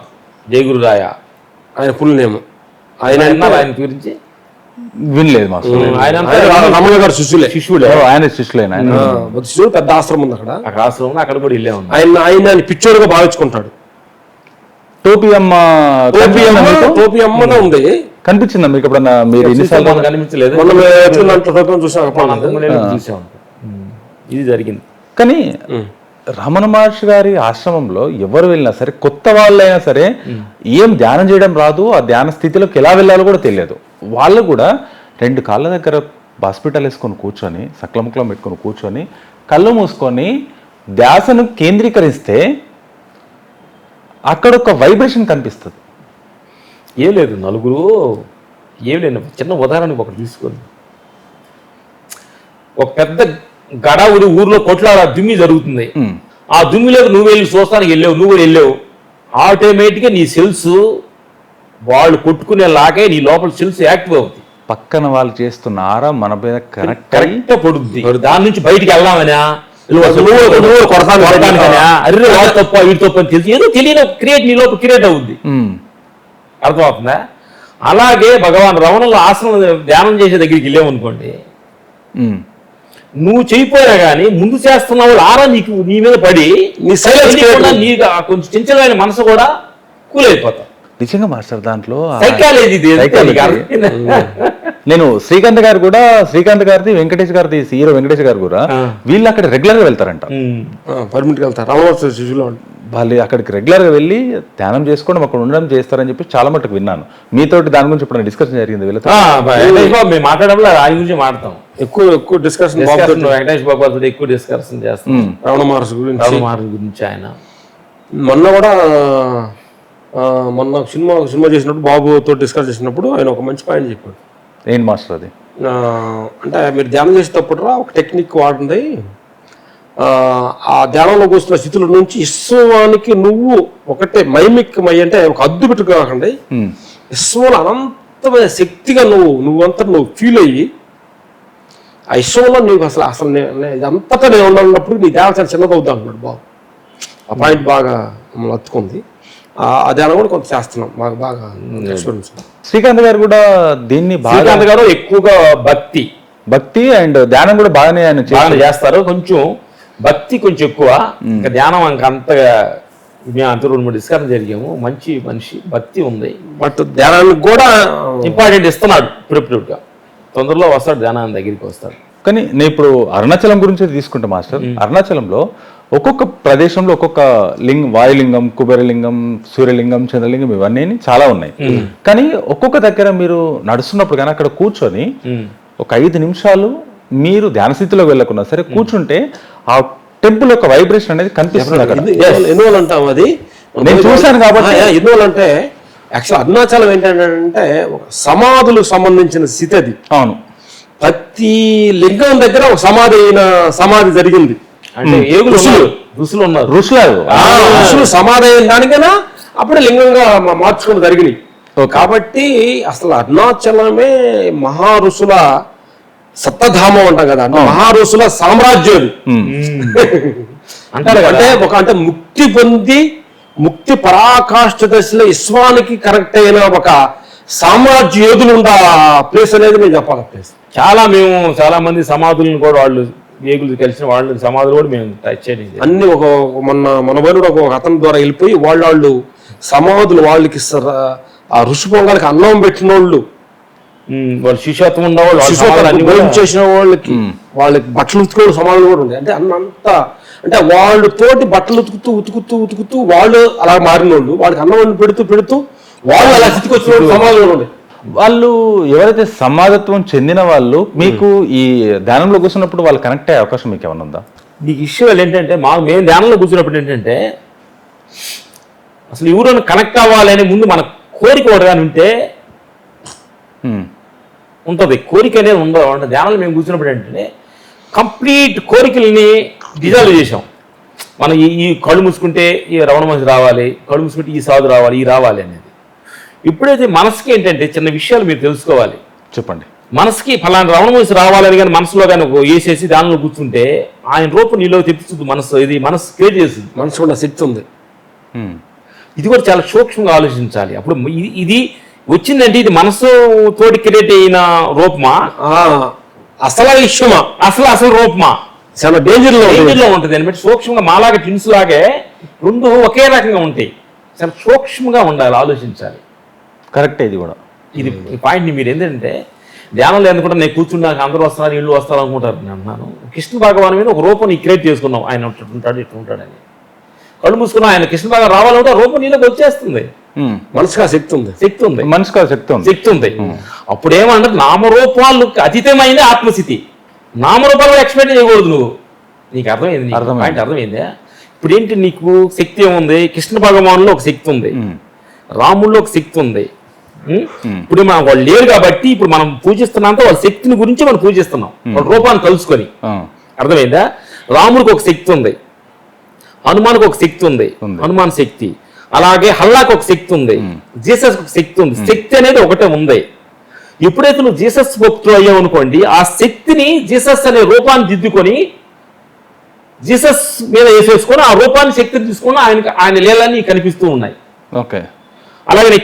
జయగురాయ ఆయన ఫుల్ నేమ్. ఆయన గురించి వినలేదు. రమణ గారు శిష్యుడు, పెద్ద ఆశ్రమం ఉంది అక్కడ. ఆశ్రమం అక్కడ కూడా ఇల్లే ఉంది. ఆయన పిచ్చోడుగా భావించుకుంటాడు. టోపీ అమ్మగా ఉంది. కనిపించిందా మీకు ఎప్పుడన్నా? మీరు ఎన్నిసార్లు కనిపించలేదు, చూసాం. ఇది జరిగింది. కానీ రమణ మహర్షి గారి ఆశ్రమంలో ఎవరు వెళ్ళినా సరే, కొత్త వాళ్ళైనా సరే, ఏం ధ్యానం చేయడం రాదు, ఆ ధ్యాన స్థితిలోకి ఎలా వెళ్ళాలో కూడా తెలియదు. వాళ్ళు కూడా 2 కాళ్ళ దగ్గర హాస్పిటల్ వేసుకొని కూర్చొని, సక్లముక్లం పెట్టుకొని కూర్చొని, కళ్ళు మూసుకొని ధ్యాసను కేంద్రీకరిస్తే అక్కడ ఒక వైబ్రేషన్ కనిపిస్తుంది. ఏం లేదు, నలుగురు ఏం లేదు. చిన్న ఉదాహరణకు ఒకటి తీసుకొని, ఒక పెద్ద గడావుడి ఊర్లో కొట్లాడ దుమ్మి జరుగుతుంది. ఆ దుమ్మిలోకి నువ్వు వెళ్ళి చూస్తానికి వెళ్ళావు, నువ్వు కూడా వెళ్ళావు. ఆటోమేటిక్గా నీ సెల్స్ వాళ్ళు కొట్టుకునే లాగే నీ లోపల సెల్స్ యాక్టివ్ అవుతాయి. పక్కన వాళ్ళు చేస్తున్నారా మన మీద కరెక్ట్ పడుద్ది. దాని నుంచి బయటికి వెళ్దామనా, అరే వాడు తప్ప వీడి తప్ప అని తెలిసి ఏదో తెలియని క్రియేట్ నీ లోపల క్రియేట్ అవుద్ది. అర్థమవుతుందా? అలాగే భగవాన్ రమణంలో ఆశ్రమం ధ్యానం చేసే దగ్గరికి వెళ్ళామనుకోండి, నువ్వు చేయిపోయినా కానీ ముందు చేస్తున్న వాళ్ళు ఆరా నీకు నీ మీద పడి నీ silence తెలియకుండా నీకు ఆ కొంచెం చంచలమైన మనసు కూడా కూలైపోతావు. నిజంగా మాస్టర్ దాంట్లో సైకాలజీ ఇది. Psychology. నేను శ్రీకాంత్ గారిది వెంకటేష్ గారిది హీరో వెంకటేష్ గారు కూడా వీళ్ళు అక్కడ రెగ్యులర్ గా వెళ్తారంట. పర్మిట్కి వెళ్తారు రామవర్ష శిశువులో. వాళ్ళు అక్కడికి రెగ్యులర్ గా వెళ్ళి ధ్యానం చేసుకోవడం అక్కడ ఉండడం చేస్తారని చెప్పి చాలా మటుకు విన్నాను. మీతోటి దాని గురించి ఇప్పుడు డిస్కషన్ జరిగింది వీళ్ళతో. మేము మాట్లాడడం ఆయన గురించి మాట్లాడతాం. ఎక్కువ డిస్కషన్ వెంకటేష్ బాబు తోటి ఎక్కువ డిస్కషన్ చేస్తాం. రమణ మహర్షి గురించి ఆయన మొన్న కూడా మొన్న సినిమా చేసినప్పుడు బాబుతో డిస్కస్ చేసినప్పుడు ఆయన ఒక మంచి పాయింట్ చెప్పాడు. ఏంటి మాస్టర్ అది? అంటే మీరు ధ్యానం చేసేటప్పుడు ఒక టెక్నిక్ వాడింది. ఆ ధ్యానంలో కూర్చున్న స్థితుల నుంచి విశ్వానికి నువ్వు ఒకటే మై అంటే ఒక అద్దు పెట్టు కాకుండా విశ్వంలో అనంతమైన శక్తిగా నువ్వంతా ఫీల్ అయ్యి ఆ విశ్వంలో నీకు అసలు ఇదంతటా నేను ఉన్నప్పుడు నీ ధ్యానం చాలా చిన్నదవుతా అన్నాడు బాబు. ఆ పాయింట్ బాగా మమ్మల్ని అత్తుకుంది. ఆ ధ్యానం కూడా కొంత చేస్తున్నాం, మాకు బాగా ఎక్స్పీరియన్స్. శ్రీకాంత్ గారు కూడా దీన్ని శ్రీకాంత్ గారు ఎక్కువగా భక్తి అండ్ ధ్యానం కూడా బాగానే ఆయన చేస్తారు. కొంచెం భక్తి కొంచెం ఎక్కువ, ఇంకా ధ్యానం అంతగా మేము అంత 2-3 డిస్కషన్ జరిగాము. మంచి మనిషి, భక్తి ఉంది, బట్ ధ్యానానికి కూడా ఇంపార్టెంట్ ఇస్తున్నాడు. ఇప్పుడిప్పుడుగా తొందరలో వస్తాడు, ధ్యానాన్ని దగ్గరికి వస్తాడు. కానీ నేను ఇప్పుడు అరుణాచలం గురించి తీసుకుంటా మాస్టర్. అరుణాచలంలో ఒక్కొక్క ప్రదేశంలో ఒక్కొక్క వాయులింగం, కుబేరలింగం, సూర్యలింగం, చంద్రలింగం ఇవన్నీ చాలా ఉన్నాయి. కానీ ఒక్కొక్క దగ్గర మీరు నడుస్తున్నప్పుడు కానీ అక్కడ కూర్చొని ఒక 5 నిమిషాలు మీరు ధ్యాన స్థితిలోకి వెళ్ళకున్నా సరే కూర్చుంటే ఆ టెంపుల్ యొక్క వైబ్రేషన్ అనేది కనిపిస్తుంది అక్కడ. ఎన్నువల్ అంటాం అది నేను చూశాను కాబట్టి. ఎన్నువల్ అంటే యాక్చువల్ అరుణాచలం ఏంటంటే ఒక సమాధులకు సంబంధించిన స్థితి అది. అవును, ప్రతి లింగం దగ్గర ఒక సమాధి జరిగింది. అంటే ఋషులు సమాధి అయిన దానికైనా అప్పుడే లింగంగా మార్చుకుని జరిగినాయి. కాబట్టి అసలు అరుణాచలమే మహారుషుల సప్తధామం అంటాం కదా, మహారుషుల సామ్రాజ్యం అంటారు. అంటే ముక్తి పొంది ముక్తి పరాకాష్ఠ దశలో విశ్వానికి కరెక్ట్ అయిన ఒక సామ్రాజ్య యోధులు ఉండ ప్లేస్ అనేది నేను చెప్పాలి. ప్లేస్ చాలా మంది సమాధులను కూడా వాళ్ళు ఏగులు కలిసిన వాళ్ళ సమాధులు కూడా మేము టచ్ చేయలేదు. అన్ని మన వైరుడు ఒక అతని ద్వారా వెళ్ళిపోయి వాళ్ళు సమాధులు వాళ్ళకి ఆ ఋషి పొంగాలకి అన్నం పెట్టిన వాళ్ళు శిష్యత్వం ఉన్నవాళ్ళు చేసిన వాళ్ళకి బట్టలు ఉతుకోవడం సమాధులు కూడా ఉంది. అంటే అంటే వాళ్ళు తోటి బట్టలు ఉతుకుతూ వాళ్ళు అలా మారిన వాళ్ళు, వాళ్ళకి అన్నం పెడుతూ వాళ్ళు అలా స్థితికి వచ్చిన సమాధులు కూడా ఉన్నాయి. వాళ్ళు ఎవరైతే సమాజత్వం చెందిన వాళ్ళు మీకు ఈ ధ్యానంలో కూర్చున్నప్పుడు వాళ్ళు కనెక్ట్ అయ్యే అవకాశం మీకు ఏమైనా ఉందా? నీకు ఇష్యూలు ఏంటంటే మేము ధ్యానంలో కూర్చున్నప్పుడు ఏంటంటే అసలు ఎవరైనా కనెక్ట్ అవ్వాలని ముందు మన కోరిక ఒకటిగాని ఉంటే ఉంటుంది. కోరిక అనేది ఉండదు. అంటే ధ్యానంలో మేము కూర్చున్నప్పుడు ఏంటంటే కంప్లీట్ కోరికల్ని డిజాల్వ్ చేసాం. మనం ఈ కళ్ళు మూసుకుంటే ఈ రమణ మహర్షి రావాలి, కళ్ళు మూసుకుంటే ఈ సాధు రావాలి, ఈ రావాలి అనేది. ఇప్పుడైతే మనసుకి ఏంటంటే చిన్న విషయాలు మీరు తెలుసుకోవాలి. చెప్పండి. మనసుకి ఫలానా రమణ మహర్షి రావాలని కానీ మనసులో కానీ వేసేసి దానిలో కూర్చుంటే ఆయన రూపం నీలో తెప్పిస్తుంది. మనసు క్రియేట్ చేస్తుంది. మనసు కూడా శక్తి ఉంది. ఇది కూడా చాలా సూక్ష్మంగా ఆలోచించాలి. అప్పుడు ఇది వచ్చిందంటే ఇది మనసు తోటి క్రియేట్ అయిన రూపమా, అసలు విషయమా, అసలు రూపమా, చాలా డేంజర్లో ఉంటుంది అని బట్టి సూక్ష్మంగా మాలాగా ట్విన్స్ లాగే రెండు ఒకే రకంగా ఉంటాయి. చాలా సూక్ష్మంగా ఉండాలి, ఆలోచించాలి. కరెక్ట్. ఇది కూడా ఇది పాయింట్ని మీరు ఏంటంటే ధ్యానంలో ఎందుకుంటే నేను కూర్చున్నాక అందరూ వస్తున్నారు, ఇళ్ళు వస్తారు అనుకుంటారు. నేను అన్నాను కృష్ణ భగవాన్ మీద ఒక రూపం క్రియేట్ చేసుకున్నాం. ఆయన ఉంటాడు ఇట్లా ఉంటాడని కళ్ళు మూసుకున్నా ఆయన కృష్ణ భగవాన్ రావాలంటే రూపం నీలోకి వచ్చేస్తుంది. మనసుగా శక్తి ఉంది. మనసుగా శక్తి ఉంది. అప్పుడు ఏమంటారు నామరూపాలు అతీతమైన ఆత్మస్థితి. నామరూపాలు ఎక్స్పెక్ట్ చేయకూడదు నువ్వు. నీకు అర్థమైందా? ఇప్పుడు ఏంటి నీకు శక్తి ఏముంది? కృష్ణ భగవాన్లో ఒక శక్తి ఉంది, రాముల్లో ఒక శక్తి ఉంది. ఇప్పుడు మనం వాళ్ళు లేరు కాబట్టి ఇప్పుడు మనం పూజిస్తున్నంత వాళ్ళ శక్తిని గురించి మనం పూజిస్తున్నాం, వాళ్ళ రూపాన్ని కలుసుకొని. అర్థమైందా? రాముడికి ఒక శక్తి ఉంది, హనుమానికి ఒక శక్తి ఉంది, హనుమాన్ శక్తి. అలాగే హల్లాకి ఒక శక్తి ఉంది, జీసస్ ఒక శక్తి ఉంది. శక్తి అనేది ఒకటే ఉంది. ఎప్పుడైతే నువ్వు జీసస్ భక్తులు అయ్యావు అనుకోండి, ఆ శక్తిని జీసస్ అనే రూపాన్ని దిద్దుకొని జీసస్ మీద వేసేసుకొని ఆ రూపాన్ని శక్తిని తీసుకొని ఆయన లీలన్నీ కనిపిస్తూ ఉన్నాయి. ఓకే. అలాగే నేను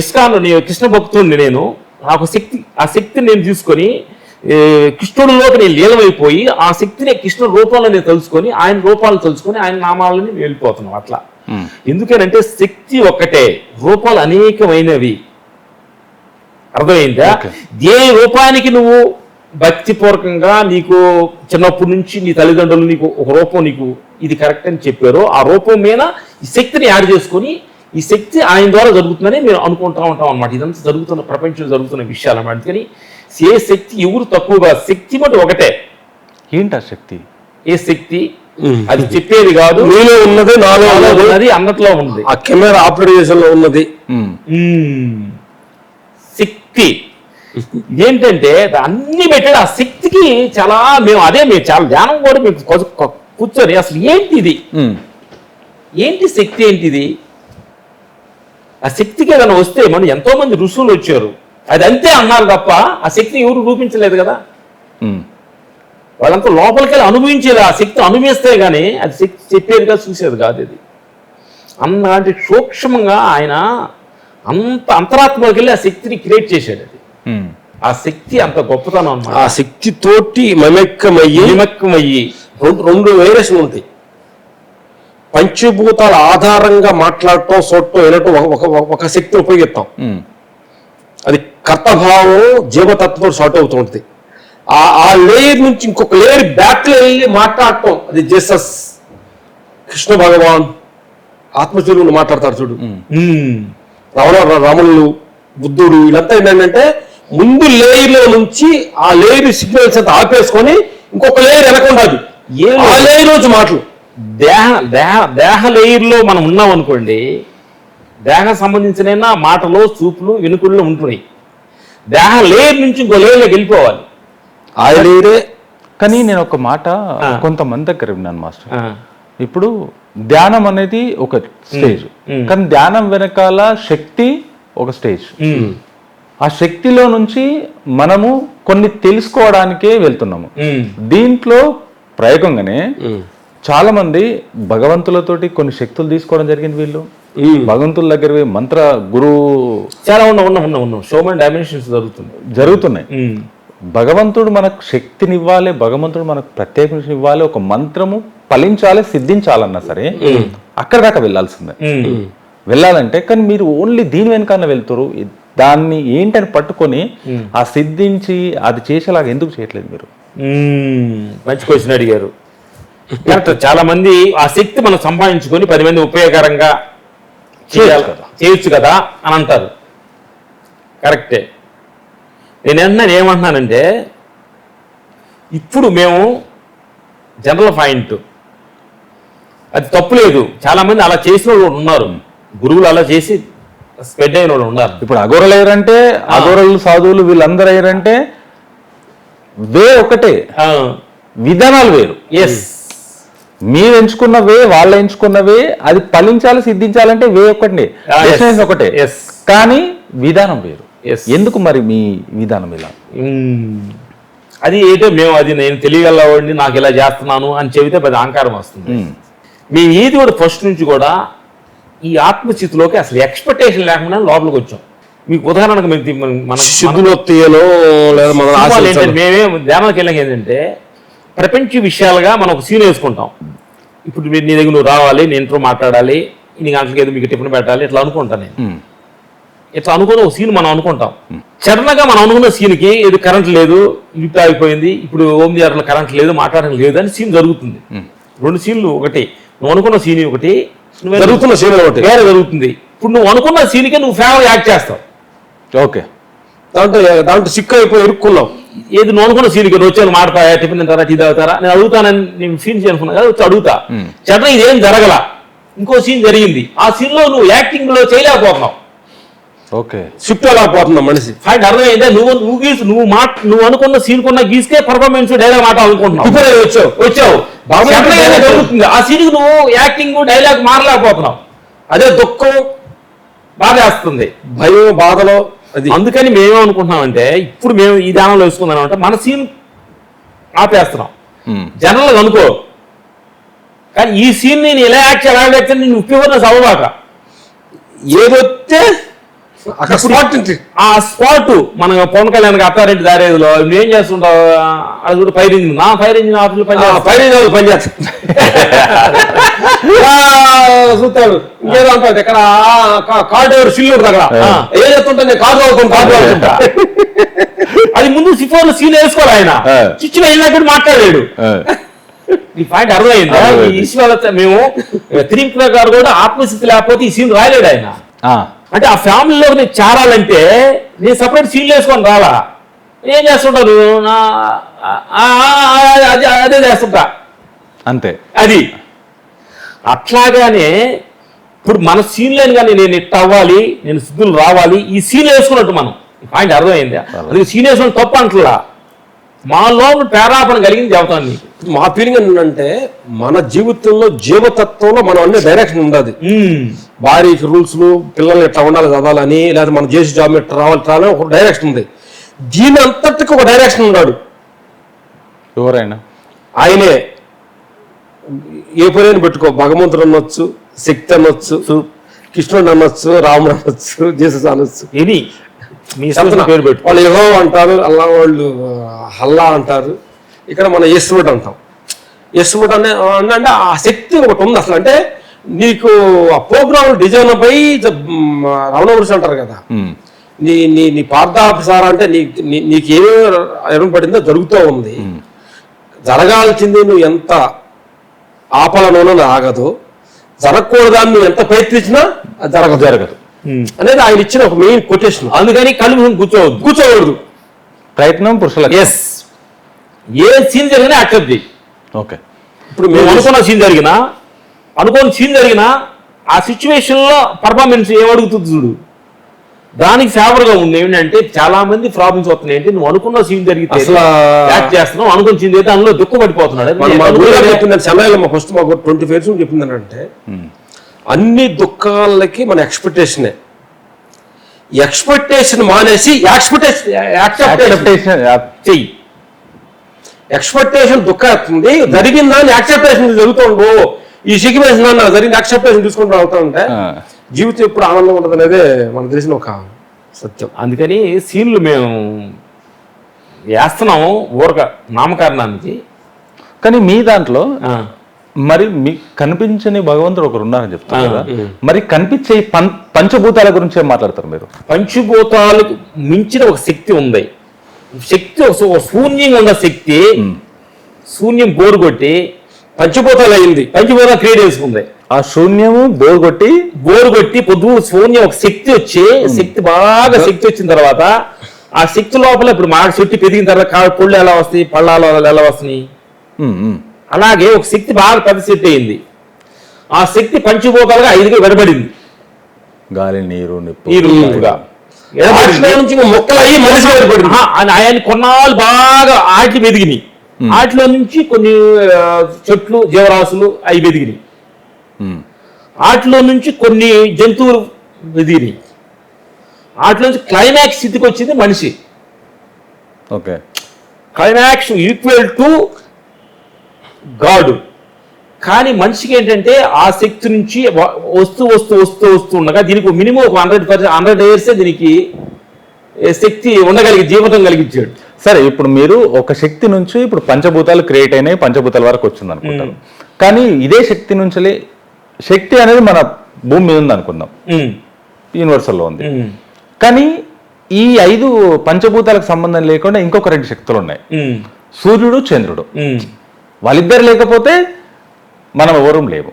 ఇస్కాన్ కృష్ణ భక్తుడిని, నేను నాకు శక్తి, ఆ శక్తిని నేను తీసుకొని కృష్ణుడిలోకి నేను లీలమైపోయి ఆ శక్తిని కృష్ణ రూపంలో నేను తెలుసుకొని ఆయన రూపాలను తెలుసుకొని ఆయన నామాలని వెళ్ళిపోతున్నాం అట్లా. ఎందుకనంటే శక్తి ఒక్కటే, రూపాలు అనేకమైనవి. అర్థమైందా? ఏ రూపానికి నువ్వు భక్తిపూర్వకంగా నీకు చిన్నప్పటి నుంచి నీ తల్లిదండ్రులు నీకు ఒక రూపం నీకు ఇది కరెక్ట్ అని చెప్పారో ఆ రూపం మీద ఈ శక్తిని యాడ్ చేసుకొని ఈ శక్తి ఆయన ద్వారా జరుగుతుందని మేము అనుకుంటా ఉంటాం అనమాట. ఇదంతా జరుగుతున్న ప్రపంచంలో జరుగుతున్న విషయాలు అన్నమాట. అందుకని ఏ శక్తి ఎవరు తక్కువగా, శక్తి మటు ఒకటే. ఏంటి ఆ శక్తి? ఏ శక్తి అది చెప్పేది కాదు, మీలో ఉన్నది నాలో ఉన్నది అన్నట్లో ఉంది, ఆ కెమెరా ఆపరేషన్ లో ఉన్నది శక్తి. ఏంటంటే అన్ని పెట్టాడు ఆ శక్తికి. చాలా మేము చాలా ధ్యానం కూడా మేము కూర్చొని అసలు ఏంటి ఇది, ఏంటి శక్తి, ఏంటిది ఆ శక్తికి ఏదైనా వస్తే మనం ఎంతో మంది ఋషులు వచ్చారు, అది అంతే అన్నారు తప్ప ఆ శక్తిని ఎవరు రూపించలేదు కదా. వాళ్ళంతా లోపలికి వెళ్ళి అనుభవించేది, ఆ శక్తి అనుభవిస్తే గానీ అది శక్తి చెప్పేది కాదు, చూసేది కాదు. ఇది అన్నలాంటి సూక్ష్మంగా ఆయన అంత అంతరాత్మకి వెళ్ళి ఆ శక్తిని క్రియేట్ చేశాడు. అది ఆ శక్తి అంత గొప్పతనం అన్నమాట. ఆ శక్తి తోటి మమేకమయ్యి రెండు వేరియేషన్ ఉంటాయి. పంచభూతాల ఆధారంగా మాట్లాడటం, చూడటం, వినటం ఒక శక్తిని ఉపయోగిస్తాం. అది కర్తభావం జీవతత్వం షార్ట్ అవుతూ ఉంటుంది. ఆ లేయర్ నుంచి ఇంకొక లేయర్ బ్యాక్ లో వెళ్ళి మాట్లాడటం, అది జీసస్, కృష్ణ భగవాన్, ఆత్మచూరులు మాట్లాడతారు చూడు, రాములు, బుద్ధుడు, వీళ్ళంతా ఏంటంటే ముందు లేయర్ లో నుంచి ఆ లేయర్ సిగ్నల్స్ అంతా ఆపేసుకొని ఇంకొక లేయర్ వెనకుండాలి. ఆ లేయర్ నుంచి మాటలు దేహ లేయర్ లో మనం ఉన్నాం అనుకోండి, దేహం సంబంధించిన మాటలు, చూపులు, వెనుకల్లో ఉంటున్నాయి. దేహ లేయర్ నుంచి ఇంకో లేయర్లోకి వెళ్ళిపోవాలి. ఆ లేయరే. కానీ నేను ఒక మాట కొంతమంది దగ్గర విన్నాను మాస్టర్. ఇప్పుడు ధ్యానం అనేది ఒక స్టేజ్, కానీ ధ్యానం వెనకాల శక్తి ఒక స్టేజ్. ఆ శక్తిలో నుంచి మనము కొన్ని తెలుసుకోవడానికే వెళ్తున్నాము. దీంట్లో ప్రయోగంగానే చాలా మంది భగవంతులతోటి కొన్ని శక్తులు తీసుకోవడం జరిగింది. వీళ్ళు భగవంతుల దగ్గర మంత్ర గురువు చాలా ఉన్నాం షోమన్ డైమెన్షన్స్ జరుగుతున్నాయి. భగవంతుడు మనకు శక్తినివ్వాలి, భగవంతుడు మనకు ప్రత్యేకించి ఇవ్వాలి, ఒక మంత్రము ఫలించాలి, సిద్ధించాలన్నా సరే అక్కడ దాకా వెళ్ళాల్సిందే. వెళ్ళాలంటే కానీ మీరు ఓన్లీ దీని వెనకన్నా వెళ్తారు, దాన్ని ఏంటని పట్టుకొని ఆ సిద్ధించి అది చేసేలాగా ఎందుకు చేయట్లేదు మీరు? మంచి క్వశ్చన్ అడిగారు. చాలా మంది ఆ శక్తి మనం సంపాదించుకొని 10 మంది ఉపయోగకరంగా చేయొచ్చు కదా అని అంటారు. కరెక్టే. ఏమంటున్నానంటే ఇప్పుడు మేము జనరల్ పాయింట్ అది తప్పులేదు. చాలా మంది అలా చేసిన వాళ్ళు ఉన్నారు, గురువులు అలా చేసి స్ప్రెడ్ అయిన వాళ్ళు ఉన్నారు. ఇప్పుడు అఘోరలు అయ్యారంటే, అఘోరలు సాధువులు వీళ్ళందరూ అయ్యారంటే వే ఒకటే, విధానాలు వేరు. ఎస్, మీరు ఎంచుకున్న వే, వాళ్ళు ఎంచుకున్న వే, అది ఫలించాలి, సిద్ధించాలంటే వే ఒకటి, డెస్టినేషన్ ఒకటే, కానీ విధానం వేరు. ఎందుకు మరి మీ విధానం ఇలా? అది ఏదో నేను తెలియగలవాడిని, నాకు ఇలా చేస్తున్నాను అని చెబితే పెద్ద అహంకారం వస్తుంది. మేము ఏది కూడా ఫస్ట్ నుంచి కూడా ఈ ఆత్మస్థితిలోకి అసలు ఎక్స్పెక్టేషన్ లేకుండా లోపలికి వచ్చాం. మీకు ఉదాహరణకు మేమే ధ్యానానికి వెళ్ళాక ఏంటంటే ప్రపంచ విషయాలుగా మనం ఒక సీన్ వేసుకుంటాం. ఇప్పుడు నీ దగ్గర నువ్వు రావాలి, నేను ఇంట్లో మాట్లాడాలి, ఇన్ని గంటలకి ఏదో మీకు టిఫిన్ పెట్టాలి, ఇట్లా అనుకుంటాను నేను. ఇట్లా అనుకున్న ఒక సీన్ మనం అనుకుంటాం. సడన్గా మనం అనుకున్న సీన్కి ఏది కరెంట్ లేదు, లిఫ్ట్ ఆగిపోయింది, ఇప్పుడు హోమ్ థియేటర్లో కరెంట్ లేదు, మాట్లాడడం లేదు అని సీన్ జరుగుతుంది. 2 సీన్లు ఒకటి, నువ్వు అనుకున్న సీన్ ఒకటి, జరుగుతున్న సీన్ ఒకటి వేరే జరుగుతుంది. ఇప్పుడు నువ్వు అనుకున్న సీన్కి నువ్వు ఫేవర్ యాక్ట్ చేస్తావు. ఓకే, దాంట్లో సిక్ అయిపోయి ఇరుక్కున్నావు. ఏది నువ్వు అనుకున్న సీన్కి వచ్చాను మాడతాయా, టిఫిన్ తింటారా, టీ తాగుతారా, నేను అడుగుతానని నేను సీన్ అనుకున్నా కదా, వచ్చి అడుగుతా. సడన్గా ఇదేం జరగల, ఇంకో సీన్ జరిగింది. ఆ సీన్ లో నువ్వు యాక్టింగ్ లో చేయలేకపోతున్నావు. ఓకే, షిఫ్ట్ అలా పోతున్నా మనిషి. అర్థమైందే, నువ్వు అనుకున్న సీన్ కొన్న గీసుకే పర్ఫార్మెన్స్ డైలాగ్ మాట అనుకుంటున్నావు, వచ్చావు జరుగుతుంది. ఆ సీన్ నువ్వు యాక్టింగ్ డైలాగ్ మారలేకపోతున్నావు. అదే దుఃఖం బాధ వేస్తుంది, భయం, బాధలో. అందుకని మేమేమనుకుంటున్నామంటే ఇప్పుడు మేము ఈ ధ్యానంలో వేసుకుందాం అంటే మన సీన్ ఆపేస్తున్నాం. జనరల్గా అనుకో, కానీ ఈ సీన్ నేను ఎలా యాక్ట్ చేయాలి, నువ్వు ఉపయోగం చదవబాక. ఏదొస్తే అక్కడ స్పాట్ ఆ స్పాట్ మన పవన్ కళ్యాణ్ అత్తారెడ్డి దారేదిలో నువ్వేం చేస్తుంటావు, అది కూడా ఫైర్ ఇంజిన్, నా ఫైర్ ఇంజిన్ ఆఫీసులో పనిచేస్తాడు చూస్తాడు. ఇంకేదో అంటాడు ఇక్కడ కార్ డ్రైవర్ సిల్లు ఉంటుంది అక్కడ, ఏం చేస్తుంటా నేను కార్ చదువుతుంటా. అది ముందు సిఫోన్ సీన్ వేసుకోవాలి ఆయన, చిచ్చులో వెళ్ళినప్పుడు మాట్లాడాడు. ఈ పాయింట్ అర్థమైందా? ఈశ్వర మేము తిరుమల గారు కూడా ఆత్మశక్తి లేకపోతే ఈ సీన్ రాయలేడు ఆయన. అంటే ఆ ఫ్యామిలీలో నేను చేరాలంటే నేను సపరేట్ సీన్లు వేసుకొని రాలా. ఏం చేస్తుంటారు, అదే చేస్తుంటా అంతే. అది అట్లాగానే ఇప్పుడు మన సీన్లేని కానీ నేను ఇట్ట అవ్వాలి, నేను సిద్ధులు రావాలి, ఈ సీన్ వేసుకున్నట్టు మనం. పాయింట్ అర్థమైంది. అందుకే సీన్ వేసుకుని తప్ప అంటలా, మాలో ప్రేరాపణ కలిగింది చెబుతాను నీకు. మా ఫీలింగ్ ఏంటంటే మన జీవితంలో జీవతత్వంలో మనం అన్ని డైరెక్షన్ ఉండదు. భార్యకి రూల్స్, పిల్లల్ని ఎట్లా ఉండాలి చదవాలని, లేదా మన చేసే జాబ్ ఎట్లా రావాలి ఒక డైరెక్షన్ ఉంది. దీని అంతటికి ఒక డైరెక్షన్ ఉన్నాడు. ఎవరైనా ఆయనే ఏ పేరైనా పెట్టుకో, భగవంతుడు అనొచ్చు, శక్తి అనొచ్చు, కృష్ణుడు అనొచ్చు, రాముడు అనొచ్చు, జీసస్ అనొచ్చు. ఇది పేరు పెట్టు. వాళ్ళు యెహోవా అంటారు, అల్లా వాళ్ళు హల్లా అంటారు. ఇక్కడ మన యేసువుడు అంటాం. యేసువుడు అంటే ఆ శక్తి ఒకటి ఉంది అసలు. అంటే నీకు ఆ ప్రోగ్రామ్ డిజైన్ పై రమణమహర్షి అంటారు కదా, నీ నీ నీ పార్థాపసార అంటే నీకు ఏమేమి పడిందో జరుగుతూ ఉంది. జరగాల్సింది నువ్వు ఎంత ఆపాలనో ఆగదు, జరగకూడదాన్ని నువ్వు ఎంత ప్రయత్నించినా అది జరగదు అనేది ఆయన ఇచ్చిన ఒక మెయిన్ కొటేషన్. అందుకని కళ్ళు కూర్చోవద్దు. ప్రయత్నం పురుషులకు. ఎస్, ఏ సీన్ జరిగినా యాక్సెప్ట్ చేయి. ఓకే. ఇప్పుడు మేము అనుకున్న సీన్ జరిగినా, అనుకోని సీన్ జరిగినా ఆ సిచ్యువేషన్ లో పర్ఫార్మెన్స్ ఏమడుగుతుంది చూడు, దానికి ఫేవర్ గా ఉంది. ఏంటంటే చాలా మంది ప్రాబ్లమ్స్ వస్తున్నాయి. ఏంటి, నువ్వు అనుకున్న సీన్ జరిగితే యాక్ట్ చేస్తున్నావు, అనుకున్న సీన్ జరిగితే అందులో దుఃఖపడిపోతున్నాడు. చెన్నైలో మా ఫస్ట్ మాకు 20 ఫేర్స్ చెప్పింది అంటే అన్ని దుఃఖాలకి మన ఎక్స్పెక్టేషనే. ఎక్స్పెక్టేషన్ మానేసి చెయ్యి. ఎక్స్పెక్టేషన్ దుఃఖం జరిగిన దాన్ని యాక్సెప్టేషన్ జరుగుతుండో, ఈ సిగ్గుమేషన్ అన్న జరిగిన యాక్సెప్టేషన్ తీసుకుంటూ అవుతా ఉంటే జీవితం ఎప్పుడు ఆనందం ఉండదు అనేది మనకు తెలిసిన ఒక సత్యం. అందుకని సీన్లు మేము వేస్తున్నాము ఊరక నామకారణానికి. కానీ మీ దాంట్లో మరి మీకు కనిపించని భగవంతుడు ఒకరు ఉన్నారని చెప్తారు కదా, మరి కనిపించే పంచభూతాల గురించి ఏం మాట్లాడతారు మీరు? పంచభూతాలకు మించిన ఒక శక్తి ఉంది. శక్తి ఒక శూన్యంగా ఉన్న శక్తి, శూన్యం బోరు కొట్టి పంచభూతాలు అయింది, పంచభూతాలు క్రియేట్ చేసుకుంది. ఆ శూన్యము బోరు కొట్టి పొద్దు శూన్యం ఒక శక్తి వచ్చి, శక్తి బాగా శక్తి వచ్చిన తర్వాత ఆ శక్తి లోపల ఇప్పుడు మా చెట్టు పెరిగిన తర్వాత పళ్ళు ఎలా వస్తాయి, పళ్ళాలు ఎలా వస్తున్నాయి, అలాగే ఒక శక్తి బాగా పెద్ద శక్తి అయింది. ఆ శక్తి పంచభూతాలుగా 5గా విడబడింది. గాలి, నీరు, నిప్పు, ఆయన కొన్నాళ్ళు బాగా ఆటలు వెదిగినాయి. ఆటలో నుంచి కొన్ని చెట్లు, జీవరాశులు అవి వెదిగినాయి. ఆటలో నుంచి కొన్ని జంతువులు వెదిగినాయి. ఆటలో నుంచి క్లైమాక్స్ స్థితికి వచ్చింది మనిషి. Okay. Climax equal to God. కానీ మనిషికి ఏంటంటే ఆ శక్తి నుంచి వస్తూ ఉండగా దీనికి మినిమం ఒక 100 years దీనికి శక్తి ఉండగలిగి జీవితం కలిగించాడు. సరే, ఇప్పుడు మీరు ఒక శక్తి నుంచి ఇప్పుడు పంచభూతాలు క్రియేట్ అయినాయి, పంచభూతాల వరకు వచ్చింది అనుకుంటారు. కానీ ఇదే శక్తి నుంచి, శక్తి అనేది మన భూమి మీద ఉంది అనుకుందాం, యూనివర్సల్లో ఉంది. కానీ ఈ 5 పంచభూతాలకు సంబంధం లేకుండా ఇంకొక 2 శక్తులు ఉన్నాయి, సూర్యుడు, చంద్రుడు. వాళ్ళిద్దరు లేకపోతే మనం ఎవరూ లేవు.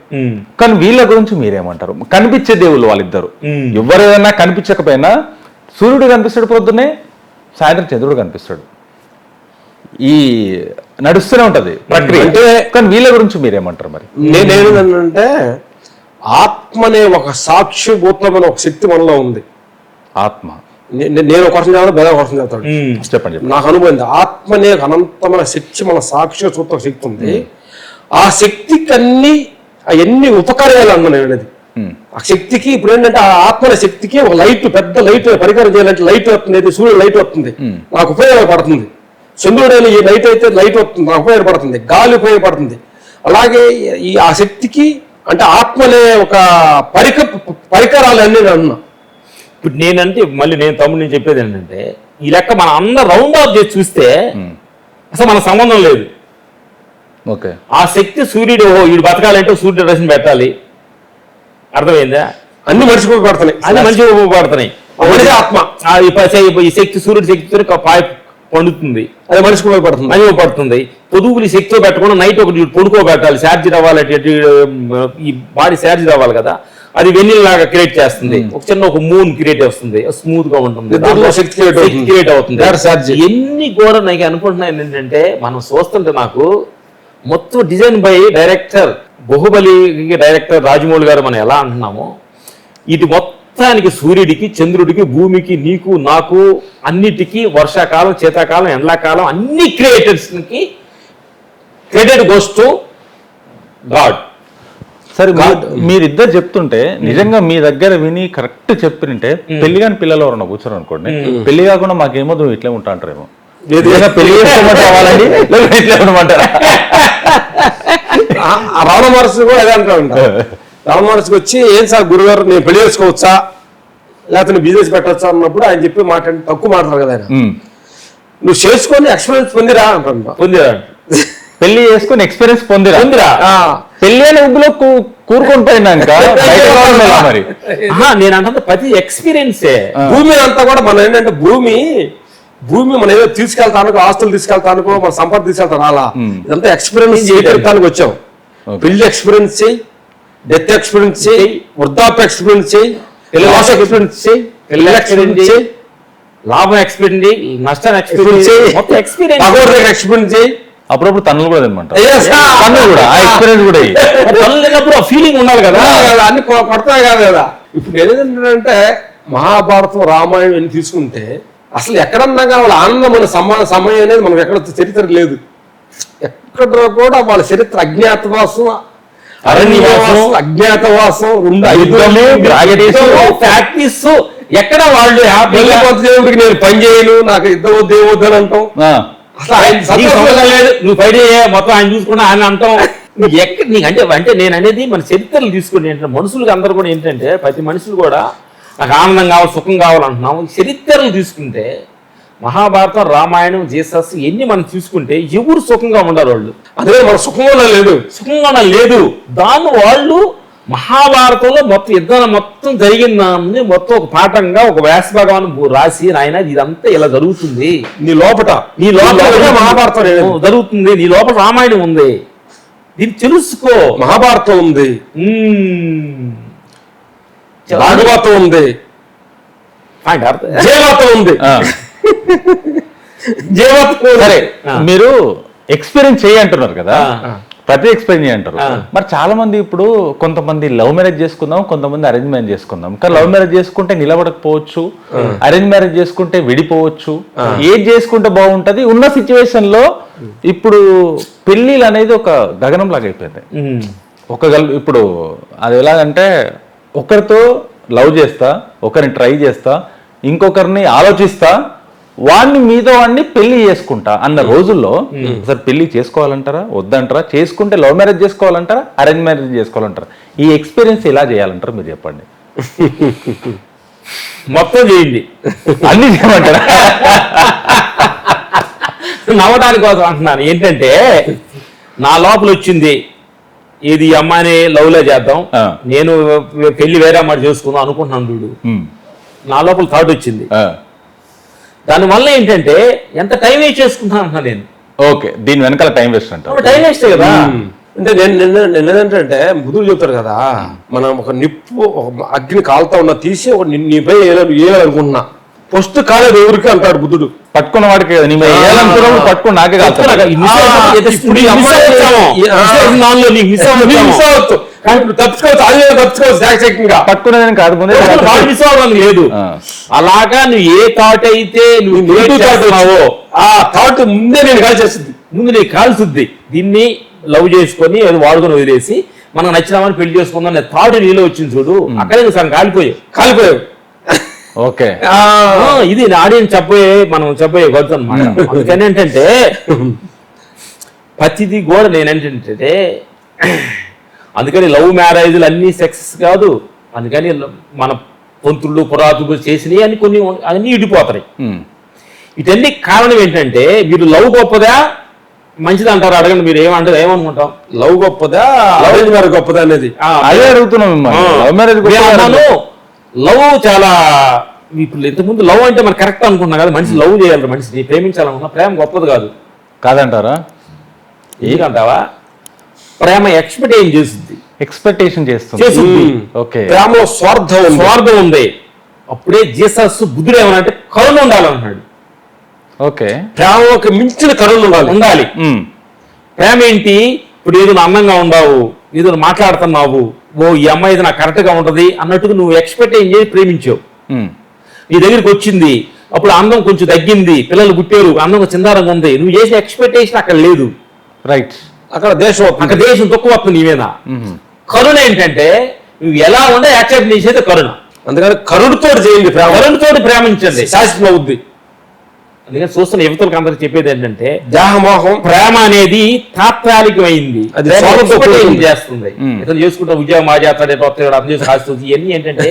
కానీ వీళ్ళ గురించి మీరేమంటారు? కనిపించే దేవుళ్ళు వాళ్ళిద్దరు. ఎవరేదన్నా కనిపించకపోయినా సూర్యుడు కనిపిస్తాడు పొద్దున్నే, సాయంత్రం చంద్రుడు కనిపిస్తాడు. ఈ నడుస్తూనే ఉంటది ప్రక్రియ. కానీ వీళ్ళ గురించి మీరేమంటారు? మరి నేనేంటంటే ఆత్మ అనే ఒక సాక్షిభూతమైన ఒక శక్తి మనలో ఉంది. ఆత్మ, నేను ఒక వర్షం చదువుతాను, బెద వర్షం చదువుతాడు. చెప్పండి. నాకు అనుభవం ఆత్మ అనే అనంతమైన శక్తి, మన సాక్షి చూత శక్తి ఉంది. ఆ శక్తికి అవన్నీ ఉపకార్యాలు అన్నది. ఆ శక్తికి ఇప్పుడు ఏంటంటే ఆ ఆత్మ అనే శక్తికి ఒక లైట్, పెద్ద లైట్ పరికరం చేయాలంటే లైట్ వస్తుంది, సూర్యుడు లైట్ వస్తుంది, నాకు ఉపయోగపడుతుంది. చంద్రుడైన ఈ లైట్ అయితే లైట్ వస్తుంది, నాకు ఉపయోగపడుతుంది. గాలి ఉపయోగపడుతుంది. అలాగే ఆ శక్తికి అంటే ఆత్మ అనే ఒక పరికరాలు అన్నీ అన్నా. ఇప్పుడు నేనంటే మళ్ళీ నేను తమ్ముడు నేను చెప్పేది ఏంటంటే ఈ లెక్క మన అందరం రౌండ్ ఆఫ్ చేసి చూస్తే అసలు మన సంబంధం లేదు. ఓకే, ఆ శక్తి సూర్యుడు వీడు బతకాలంటే సూర్యుడు రశ్మి పెట్టాలి, అర్థమైందా? అన్ని మర్చిపోయి పడుతున్నాయి, అన్ని మంచిగా ఉపయోగపడుతున్నాయి. ఆత్మ ఈ శక్తి సూర్యుడి శక్తితో పాయ పండుతుంది, అది మర్చిపోయి పడుతుంది, మంచిగా పడుతుంది. పొదుగులు శక్తితో పెట్టకుండా నైట్ ఒకటి పడుకోబెట్టాలి, ఛార్జ్ అవ్వాలి, ఈ బాడీ ఛార్జ్ అవ్వాలి కదా, అది వెన్నెల లాగా క్రియేట్ చేస్తుంది. ఒక చిన్న ఒక మూన్ క్రియేట్ వస్తుంది, స్మూత్ గా ఉంటుంది, క్రియేట్ అవుతుంది. ఎన్ని కూడా నాకు అనుకుంటున్నాను ఏంటంటే మనం చూస్తుంటే నాకు మొత్తం design by director Baahubali director Rajamouli గారు మనం ఎలా అంటున్నామో ఇది మొత్తానికి సూర్యుడికి, చంద్రుడికి, భూమికి, నీకు, నాకు, అన్నిటికీ వర్షాకాలం, శీతాకాలం, ఎండాకాలం అన్ని క్రియేటర్స్కి క్రెడిట్ గోస్ టు గాడ్. సరే, మీరిద్దరు చెప్తుంటే నిజంగా మీ దగ్గర విని కరెక్ట్ చెప్పినంటే పెళ్లి కాని పిల్లలు ఎవరన్నా కూర్చోరు అనుకోండి, పెళ్లి కాకుండా మాకేమో నువ్వు ఇట్లే ఉంటా అంటారేమో. పెళ్లి చేసుకోమంటావాలండి, ఇట్లే ఉండమంటారా? రావణ మహర్షి కూడా అదే అంటా ఉంటా. రావణ మహర్షికి వచ్చి ఏం సార్ గురుగారు నేను పెళ్లి చేసుకోవచ్చా లేకపోతే నువ్వు బిజినెస్ పెట్టచ్చా అన్నప్పుడు ఆయన చెప్పి మాట తక్కువ మాట్లాడరు కదా ఆయన. నువ్వు చేసుకొని ఎక్స్పీరియన్స్ పొందిరా అంటా. పొందిరా, పెళ్లి చేసుకుని ఎక్స్పీరియన్స్ పొందిరా. పెళ్లి అనే ఉగ్గులో కూరుకొని పోయినాక మరి నేను అంటే ప్రతి ఎక్స్పీరియన్సే. భూమి అంతా కూడా మనం ఏంటంటే భూమి మనం ఏదో తీసుకెళ్తానుకో, ఆస్తులు తీసుకెళ్తానుకో, మన సంపద తీసుకెళ్తాను అలా ఇదంతా ఎక్స్పీరియన్స్ చేయడానికి వచ్చాం. పెళ్లి ఎక్స్పీరియన్స్ చేయి, డెత్ ఎక్స్పీరియన్స్ చేయి, వృద్ధాప్య ఎక్స్పీరియన్స్ చేయి, లాస్ ఎక్స్పీరియన్స్ చేయి, పెళ్లి ఎక్స్పీరియన్స్ చేయి, లాభం ఎక్స్పీరియన్స్ చేయి, నష్టం ఎక్స్పీరియన్స్ చేయి, మొత్తం ఎక్స్పీరియన్స్ చేయి. అప్పుడప్పుడు తన్నులు కూడా తినమంటారు, తన్నులు కూడా ఆ ఎక్స్పీరియన్స్ కూడా తన్నులు లేనప్పుడు ఆ ఫీలింగ్ ఉండాలి కదా, అన్ని కొడతాయి కాదు కదా. ఇప్పుడు ఏదంటే మహాభారతం, రామాయణం అని తీసుకుంటే అసలు ఎక్కడన్నా వాళ్ళ ఆనందమైన సమయం అనేది మనకు ఎక్కడ చరిత్ర లేదు. ఎక్కడ కూడా వాళ్ళ చరిత్ర అజ్ఞాతవాసం, అజ్ఞాతవాసం, ప్రాక్టీస్, ఎక్కడ వాళ్ళు దేవుడికి నేను పని చేయను, నాకు యుద్ధం వద్దు ఏమొద్దు అని అంటాం. అసలు ఆయన లేదు, నువ్వు బయట మొత్తం ఆయన చూసుకున్నా ఆయన అంటాం. ఎక్కడ నీకంటే నేను అనేది మన చరిత్రలు తీసుకుని ఏంటంటే మనుషులకు అందరూ కూడా ఏంటంటే ప్రతి మనుషులు కూడా నాకు ఆనందం కావాలి, సుఖం కావాలంటున్నాము. చరిత్రలు తీసుకుంటే మహాభారతం, రామాయణం, జీసస్ ఎన్ని మనం చూసుకుంటే ఎవరు సుఖంగా ఉండరు. వాళ్ళు అదే మన సుఖంగా లేదు. దాన్ని వాళ్ళు మహాభారతంలో మొత్తం యుద్ధం మొత్తం జరిగింది మొత్తం ఒక పాఠంగా ఒక వ్యాస భగవాన్ రాసి నాయన ఇదంతా ఇలా జరుగుతుంది, నీ లోపల మహాభారతం జరుగుతుంది, నీ లోపల రామాయణం ఉంది, దీన్ని తెలుసుకో. మహాభారతం ఉంది, భాగవతం ఉంది, జీవతం ఉంది. సరే, మీరు ఎక్స్పీరియన్స్ చేయి అంటున్నారు కదా, ప్రతి ఎక్స్పీరియన్స్ చేయి అంటారు. మరి చాలా మంది ఇప్పుడు కొంతమంది లవ్ మ్యారేజ్ చేసుకుందాం, కొంతమంది అరేంజ్ మ్యారేజ్ చేసుకుందాం. కానీ లవ్ మ్యారేజ్ చేసుకుంటే నిలబడకపోవచ్చు, అరేంజ్ మ్యారేజ్ చేసుకుంటే విడిపోవచ్చు. ఏది చేసుకుంటే బాగుంటది ఉన్న సిచ్యువేషన్ లో. ఇప్పుడు పెళ్లిలు అనేది ఒక గగనం లాగా అయిపోయింది. ఇప్పుడు అది ఎలాగంటే ఒకరితో లవ్ చేస్తా, ఒకరిని ట్రై చేస్తా, ఇంకొకరిని ఆలోచిస్తా, వాడిని పెళ్లి చేసుకుంటా అన్న రోజుల్లో అసలు పెళ్లి చేసుకోవాలంటారా వద్దంటారా? చేసుకుంటే లవ్ మ్యారేజ్ చేసుకోవాలంటారా, అరేంజ్ మ్యారేజ్ చేసుకోవాలంటారా? ఈ ఎక్స్పీరియన్స్ ఎలా చేయాలంటారా మీరు చెప్పండి. మొత్తం చేయండి, అన్ని చేయమంటారా? నవ్వడానికి కోసం అంటున్నాను. ఏంటంటే నా లోపల వచ్చింది ఇది అమ్మాయిని లవ్ లో చేద్దాం, నేను పెళ్లి వేరే అమ్మాయి చేసుకుందాం అనుకుంటున్నాను చూడు, నా లోపల థాట్ వచ్చింది. దానివల్ల ఏంటంటే ఎంత టైం వేస్ట్ చేసుకుంటాను అంటున్నా నేను. ఓకే, దీని వెనకాల టైం వేస్ట్ అంటారు. టైం వేస్ట్ కదా. అంటే నిన్నేంటంటే బుద్ధులు చెప్తారు కదా, మనం ఒక నిప్పు అగ్ని కాలుతా ఉన్నా తీసి ఒక నీపై వేయాలనుకుంటున్నా, ఫస్ట్ కాలేదు ఎవరికి అంటాడు బుద్ధుడు. పట్టుకున్న వాడికి పట్టుకుని నాకే పట్టుకునేదని కాదు, లేదు. అలాగా నువ్వు ఏ థాట్ అయితే నువ్వు ఆ థాట్ ముందే నేను కాల్చేస్తుంది, ముందు నీకు కాల్చుద్ది. దీన్ని లవ్ చేసుకొని అది వాడుకొని వదిలేసి మనం నచ్చినామని పెళ్లి చేసుకుందాం అనే థాట్ నీలో వచ్చింది చూడు, అక్కడే నువ్వు సగం కాలిపోయావు. ఓకే, ఇది ఆడియన్స్ మనం చెప్పబోయే గొడత అనమాట. అందుకని ఏంటంటే ప్రతిదీ కూడా నేనేంటంటే అందుకని లవ్ మ్యారేజ్లు అన్ని సక్సెస్ కాదు. అందుకని మన పొంతుళ్ళు పురాతులు చేసినవి అని కొన్ని అన్నీ ఇడిపోతాయి. ఇటన్ని కారణం ఏంటంటే మీరు లవ్ గొప్పదా మంచిది అంటారు. అడగండి మీరు ఏమంటారు, ఏమనుకుంటాం? లవ్ గొప్పదా అరేంజ్ మ్యారేజ్ గొప్పదా అనేది అదే అడుగుతున్నాం మిమ్మల్ని. లవ్ మ్యారేజ్ లవ్ చాలా ఇప్పుడు ఇంతకుముందు లవ్ అంటే మనం కరెక్ట్ అనుకుంటున్నాం కదా, మనిషి లవ్ చేయాలి, మనిషిని ప్రేమించాలనుకున్నా ప్రేమ గొప్పది కాదంటారా? ఎందుకంటావా? ప్రేమ ఎక్స్పెక్టేషన్ చేస్తుంది, ఎక్స్పెక్టేషన్ చేస్తుంది. ఓకే, ప్రేమలో స్వార్థం ఉంది. అప్పుడే జీసస్ బుద్ధుడు ఏమనంటే కరుణ ఉండాలన్నాడు. ఓకే, ప్రేమకు మించిన కరుణ ఉండాలి. ప్రేమ ఏంటి? ఇప్పుడు ఏదో అందంగా ఉండవు, ఏదో మాట్లాడుతున్నావు, ఓ ఈ అమ్మాయి ఇది నాకు కరెక్ట్ గా ఉంటది అన్నట్టుగా నువ్వు ఎక్స్పెక్టేషన్ చేసి ప్రేమించావు. నీ దగ్గరికి వచ్చింది, అప్పుడు అందం కొంచెం తగ్గింది, పిల్లలు పుట్టారు, అందం చిందారంగా ఉంది, నువ్వు చేసిన ఎక్స్పెక్టేషన్ అక్కడ లేదు. రైట్, అక్కడ దేశం తక్కువ వస్తుంది నీ మీద. కరుణ ఏంటంటే నువ్వు ఎలా ఉండే యాక్సెప్ట్ చేసేది కరుణ. అందుకని కరుణతో చేయండి, కరుణతో ప్రేమించండి, శాశ్వతం అవుద్ది. అందుకని చూస్తున్న యువతలకు అందరికి చెప్పేది ఏంటంటే దాహమోహం ప్రేమ అనేది తాత్కాలికమైంది, అది చేస్తుంది. ఇతను చేసుకుంటే ఉద్యోగం మా చేస్తాడే అర్థం చేసి కాస్తుంది. ఇవన్నీ ఏంటంటే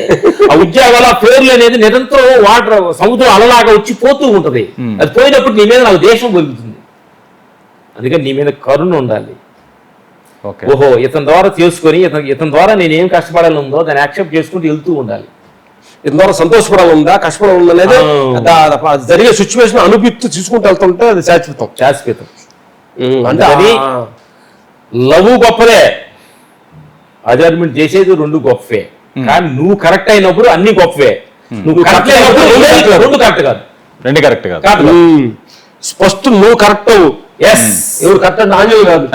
ఆ ఉద్యోగాల పేర్లు అనేది నిరంతరం వాటర్ సముద్రం అలలాగా వచ్చి పోతూ ఉంటది. అది పోయినప్పుడు నీ మీద నాకు దేశం పొందుతుంది. అందుకని నీ మీద కరుణ ఉండాలి. ఓహో ఇతని ద్వారా చేసుకొని ఇతని ద్వారా నేను ఏం కష్టపడాలి ఉందో దాన్ని యాక్సెప్ట్ చేసుకుంటూ వెళ్తూ ఉండాలి. ఇతని ద్వారా సంతోషపడాలి ఉందా, కష్టపడాలి ఉందా అనేది జరిగే సిచ్యువేషన్ అనుభూతి తీసుకుంటూ వెళ్తుంటే అది శాశ్వతం. అంటే లవ్ గొప్పదే, అడ్జస్ట్మెంట్ చేసేది రెండు గొప్పవే. కానీ నువ్వు కరెక్ట్ అయినప్పుడు అన్ని గొప్పవే, నువ్వు కరెక్ట్ అయినప్పుడు రెండు కరెక్ట్ కాదు, రెండు కరెక్ట్ కాదు. ఫస్ట్ నువ్వు కరెక్ట్ ఎవరు కరెక్ట్ అంటే ఆంజనేయులు కాదు.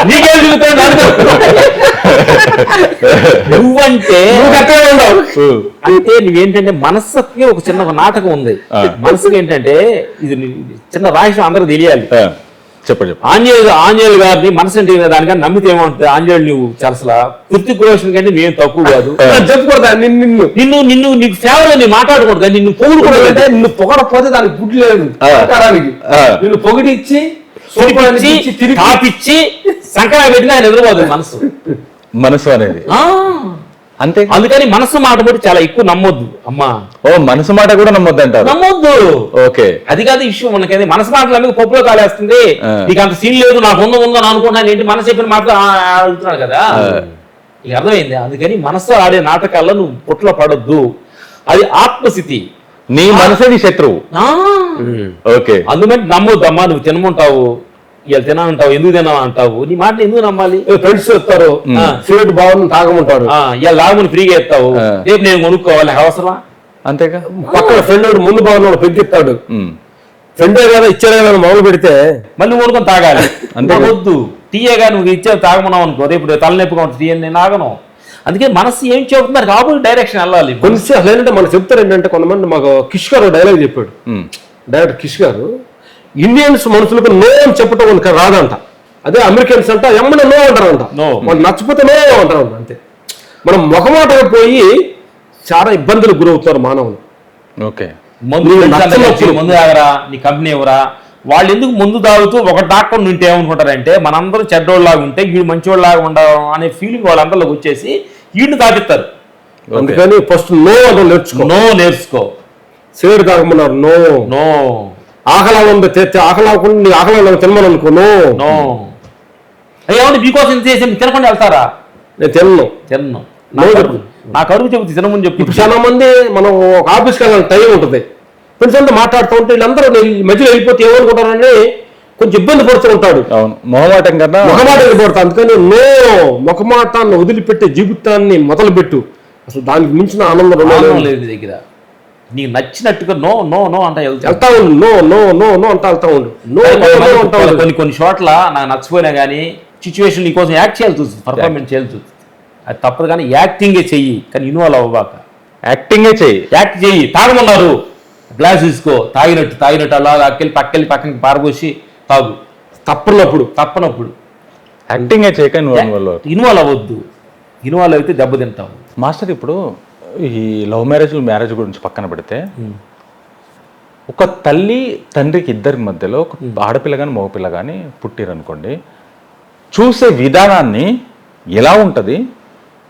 నీకేం నువ్వంటే అంటే నువ్వేంటంటే మనస్సుకి ఒక చిన్న నాటకం ఉంది. మనసుకి ఏంటంటే ఇది చిన్న రహస్యం అందరికి తెలియాలి. చెప్పండి. ఆంజనేయులు గారిని మనసు అంటే దానికని నమ్మితే ఏమంటుంది? ఆంజనేయులు నువ్వు చాలా కృతిక్ రోషన్ కంటే నేను తక్కువ కాదు చెప్పుకోదా, నిన్ను నీకు సేవలో నేను మాట్లాడకూడదు, కానీ నిన్ను పొగుడుకూడదు. నిన్ను పొగడపోతే దానికి గుడ్లు లేదు. నిన్ను పొగిడిచ్చి కాపిచ్చి సంక్రాంతి పెట్టిన ఆయన ఎదురుపోతుంది మనసు అనేది అంతే. అందుకని మనసు మాట బట్టి చాలా ఎక్కువ నమ్మొద్దు అమ్మా. ఓ మనసు మాట కూడా నమ్మొద్దు అంటారు? నమ్మొద్దు. ఓకే, అది కాదు ఇష్యూ. మనకి మనసు మాటలు మీకు పప్పులో కాలేస్తుంది. నీకు అంత సీన్ లేదు, నాకు ఉందని అనుకుంటున్నాను ఏంటి మనసు చెప్పిన మాట అడుగుతున్నాడు కదా, నీకు అర్థమైంది. అందుకని మనసు ఆడే నాటకాల్లో నువ్వు పుట్లో పడొద్దు. అది ఆత్మస్థితి. నీ మనసే నీ శత్రువు. ఓకే, అందుకని నమ్మొద్దు అమ్మా. నువ్వు తినమంటావు, ఇలా తినాలంటావు, ఎందుకు తినాలంటావు, నీ మాట ఎందుకు నమ్మాలి? ఫ్రెండ్స్ చెప్తారు సిగరెట్ బాగుంది తాగమంటారు, ఇలా లాగుని ఫ్రీగా ఎత్తావు, రేపు నేను కొనుక్కోవాలి, అవసరమా? అంతేగా. పక్కన ఫ్రెండ్ ముందు బాగున్నాడు పెంకిస్తాడు, ఫ్రెండే కదా ఇచ్చాడే కదా మొదలు పెడితే మళ్ళీ కొనుక్కొని తాగాలి. అంతే వద్దు. టీయేగా నువ్వు ఇచ్చే తాగమన్నావు అనుకో, రేపు తలనొప్పిగా ఉంటుంది, టీ నేను ఆగను. అందుకే మనసు ఏం చెబుతున్నారు కాబట్టి డైరెక్షన్ వెళ్ళాలి. కొన్ని అసలు ఏంటంటే మనకు చెప్తారు ఏంటంటే, కొంతమంది మాకు కిష్ గారు డైలాగ్ చెప్పాడు, డైరెక్టర్ కిష్ గారు, ఇండియన్స్ మనుషులకు నో అని చెప్పటం రాదంట, అదే అమెరికన్స్ అంట ఎమ్మడే నో అంటారంట, వాళ్ళు నచ్చపోతే నో అంటారంట. అంతే. మనం మొహమాట పోయి చాలా ఇబ్బందులకు గురవుతారు మానవులు. ఓకే, ముందు తాగరా, నీ కంపెనీ ఎవరా, వాళ్ళు ఎందుకు ముందు తాగుతూ ఒక డాక్టర్ ఉంటే ఏమనుకుంటారంటే మనందరూ చెడ్డోళ్ళలాగా ఉంటే వీడు మంచివాళ్ళలాగా ఉండవు అనే ఫీలింగ్ వాళ్ళందరిలోకి వచ్చేసి వీడిని తాగిస్తారు. అందుకని ఫస్ట్ నో అంటే నేర్చుకో. Cigarette తాగమన్నారు, no. ఆకలా ఉంది ఆకలాకుండా నీ ఆకలా తినమని అనుకో, నో. ఏమంటే మీకోసం ఇంత చేసి తినకుండా వెళ్తారా? నేను తినను. నాకు అడుగు చెబుతుంది తినమని చెప్పి. చాలా మంది మనం ఒక ఆఫీస్కి వెళ్ళాలి, టైం ఉంటుంది, ఫ్రెండ్స్ అంతా మాట్లాడుతూ ఉంటే వీళ్ళందరూ మధ్యలో వెళ్ళిపోతే ఏమనుకుంటారని కొంచెం ఇబ్బంది పడుతూ ఉంటాడు. మొహమాటం పడతా. అందుకని నో, మొహమాటాన్ని వదిలిపెట్టే జీవితాన్ని మొదలుపెట్టు. అసలు దానికి మించిన ఆనందం లేదు నీ దగ్గర. నీకు నచ్చినట్టుగా నో అంటా వెళ్తా ఉండు, నో అంటా వెళ్తా ఉండు. కొన్ని చోట్ల నాకు నచ్చిపోయినా కానీ సిచ్యువేషన్ నీకోసం యాక్ట్ చేయాలి చూస్తుంది, పర్ఫార్మెన్స్ చేయాలి చూస్తుంది. అది తప్పదు, కానీ యాక్టింగే చెయ్యి, కానీ ఇన్వాల్వ్ అవ్వబాక. యాక్ట్ చెయ్యి. తాగమన్నారు, గ్లాస్ తీసుకో, తాగినట్టు అలా పక్కకి పారబోసి తాగు. తప్పనప్పుడు యాక్టింగే చేయక ఇన్వాల్వ్ అవ్వద్దు. ఇన్వాల్వ్ అయితే దెబ్బతింటావు. మాస్టర్, ఇప్పుడు ఈ లవ్ మ్యారేజ్ గురించి పక్కన పెడితే, ఒక తల్లి తండ్రికి ఇద్దరి మధ్యలో ఒక ఆడపిల్ల కానీ మగపిల్ల కానీ పుట్టిరనుకోండి, చూసే విధానాన్ని ఎలా ఉంటుంది,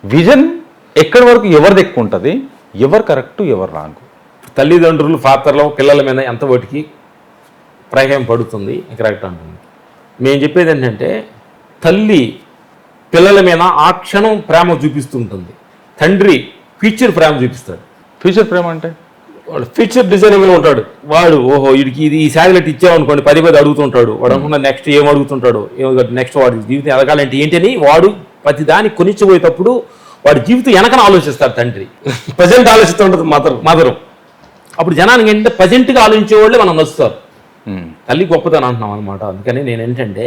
విజన్ ఎక్కడి వరకు ఎవరిది ఎక్కువ ఉంటుంది, ఎవరు కరెక్ట్ ఎవరు రాంగ్? తల్లిదండ్రులు పాత్రలో పిల్లల మీద ఎంత వాటికి ప్రయాణం పడుతుంది కరెక్ట్ అంటుంది. మేము చెప్పేది ఏంటంటే తల్లి పిల్లల మీద ఆ క్షణం ప్రేమ చూపిస్తుంటుంది, తండ్రి ఫ్యూచర్ ప్రేమ చూపిస్తాడు. ఫ్యూచర్ ప్రేమ అంటే వాడు ఫ్యూచర్ డిజైనింగ్లో ఉంటాడు. వాడు ఓహో వీడికి ఇది ఈ శాటిలైట్ ఇచ్చామనుకోండి 10 అడుగుతుంటాడు. వాడు అనుకున్న నెక్స్ట్ ఏం అడుగుతుంటాడు, నెక్స్ట్ వాడి జీవితం ఎదగాలంటే ఏంటని వాడు ప్రతి దాన్ని కొనిచ్చిపోయేటప్పుడు వాడి జీవితం వెనకన ఆలోచిస్తాడు తండ్రి. ప్రజెంట్ ఆలోచిస్తుంటుంది మదరు. అప్పుడు జనానికి ఏంటంటే ప్రజెంట్గా ఆలోచించే వాళ్ళే మనం నచ్చుతారు. తల్లి గొప్పతనం అంటున్నాం అనమాట. అందుకని నేను ఏంటంటే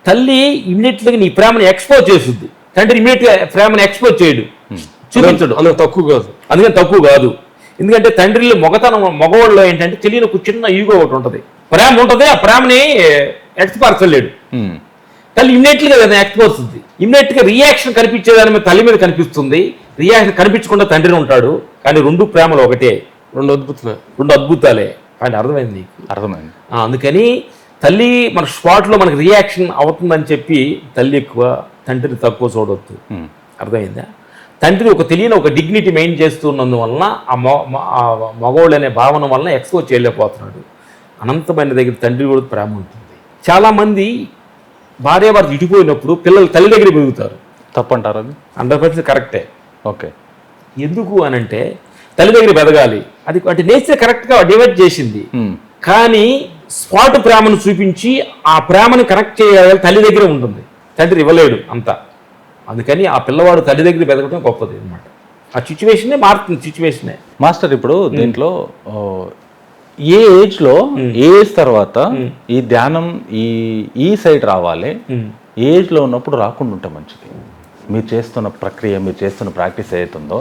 తల్లి ఇమ్మీడియట్గా నీ ప్రేమను ఎక్స్పోజ్ చేస్తుంది, తండ్రి ఇమ్మీడియట్గా ప్రేమను ఎక్స్పోజ్ చేయడు, చూపించడు. అందుకు తక్కువ కాదు, అందుకని తక్కువ కాదు. ఎందుకంటే తండ్రిలో మగవాళ్ళలో ఏంటంటే తెలియని ఒక చిన్న ఈగో ఒకటి ఉంటుంది, ప్రేమ ఉంటుంది, ఆ ప్రేమని ఎక్స్పరచలేడు. తల్లి ఇమ్మీడియట్గా ఎక్స్పోతుంది, ఇమ్మీడియట్గా రియాక్షన్ కనిపించేదాని మీద తల్లి మీద కనిపిస్తుంది, రియాక్షన్ కనిపించకుండా తండ్రిని ఉంటాడు. కానీ రెండు ప్రేమలు ఒకటే, రెండు అద్భుతాలే. కానీ అర్థమైంది నీకు? అర్థమైంది. అందుకని తల్లి మన స్పాట్లో మనకి రియాక్షన్ అవుతుందని చెప్పి తల్లి ఎక్కువ, తండ్రిని తక్కువ చూడవద్దు. అర్థమైందా? తండ్రి ఒక తెలియని ఒక డిగ్నిటీ మెయింటైన్ చేస్తున్నందువలన ఆ మగవాళ్ళు అనే భావన వలన ఎక్స్పోజ్ చేయలేకపోతున్నాడు. అనంతమైన దగ్గర తండ్రి కూడా ప్రేమ ఉంటుంది. చాలామంది భార్యాభర్త ఇటుపోయినప్పుడు పిల్లలు తల్లి దగ్గర పెరుగుతారు. తప్పంటారు అది? 100% కరెక్టే. ఓకే. ఎందుకు అనంటే తల్లి దగ్గర పెరగాలి, అది అంటే నేచర్ కరెక్ట్గా డివైడ్ చేసింది. కానీ స్పాట్ ప్రేమను చూపించి ఆ ప్రేమను కరెక్ట్ చేయాలి తల్లి దగ్గర ఉంటుంది, తండ్రి ఇవ్వలేడు అంతా. అందుకని ఆ పిల్లవాడు తల్లి దగ్గర పెరగడం గొప్పది అనమాట. ఆ సిచ్యువేషనే మారుతుంది, సిచ్యువేషనే. మాస్టర్ ఇప్పుడు దీంట్లో ఏ ఏజ్లో ఏ ఏజ్ తర్వాత ఈ ధ్యానం ఈ సైడ్ రావాలి, ఏ ఏజ్లో ఉన్నప్పుడు రాకుండా ఉంటే మంచిది? మీరు చేస్తున్న ప్రక్రియ, మీరు చేస్తున్న ప్రాక్టీస్ ఏదైతుందో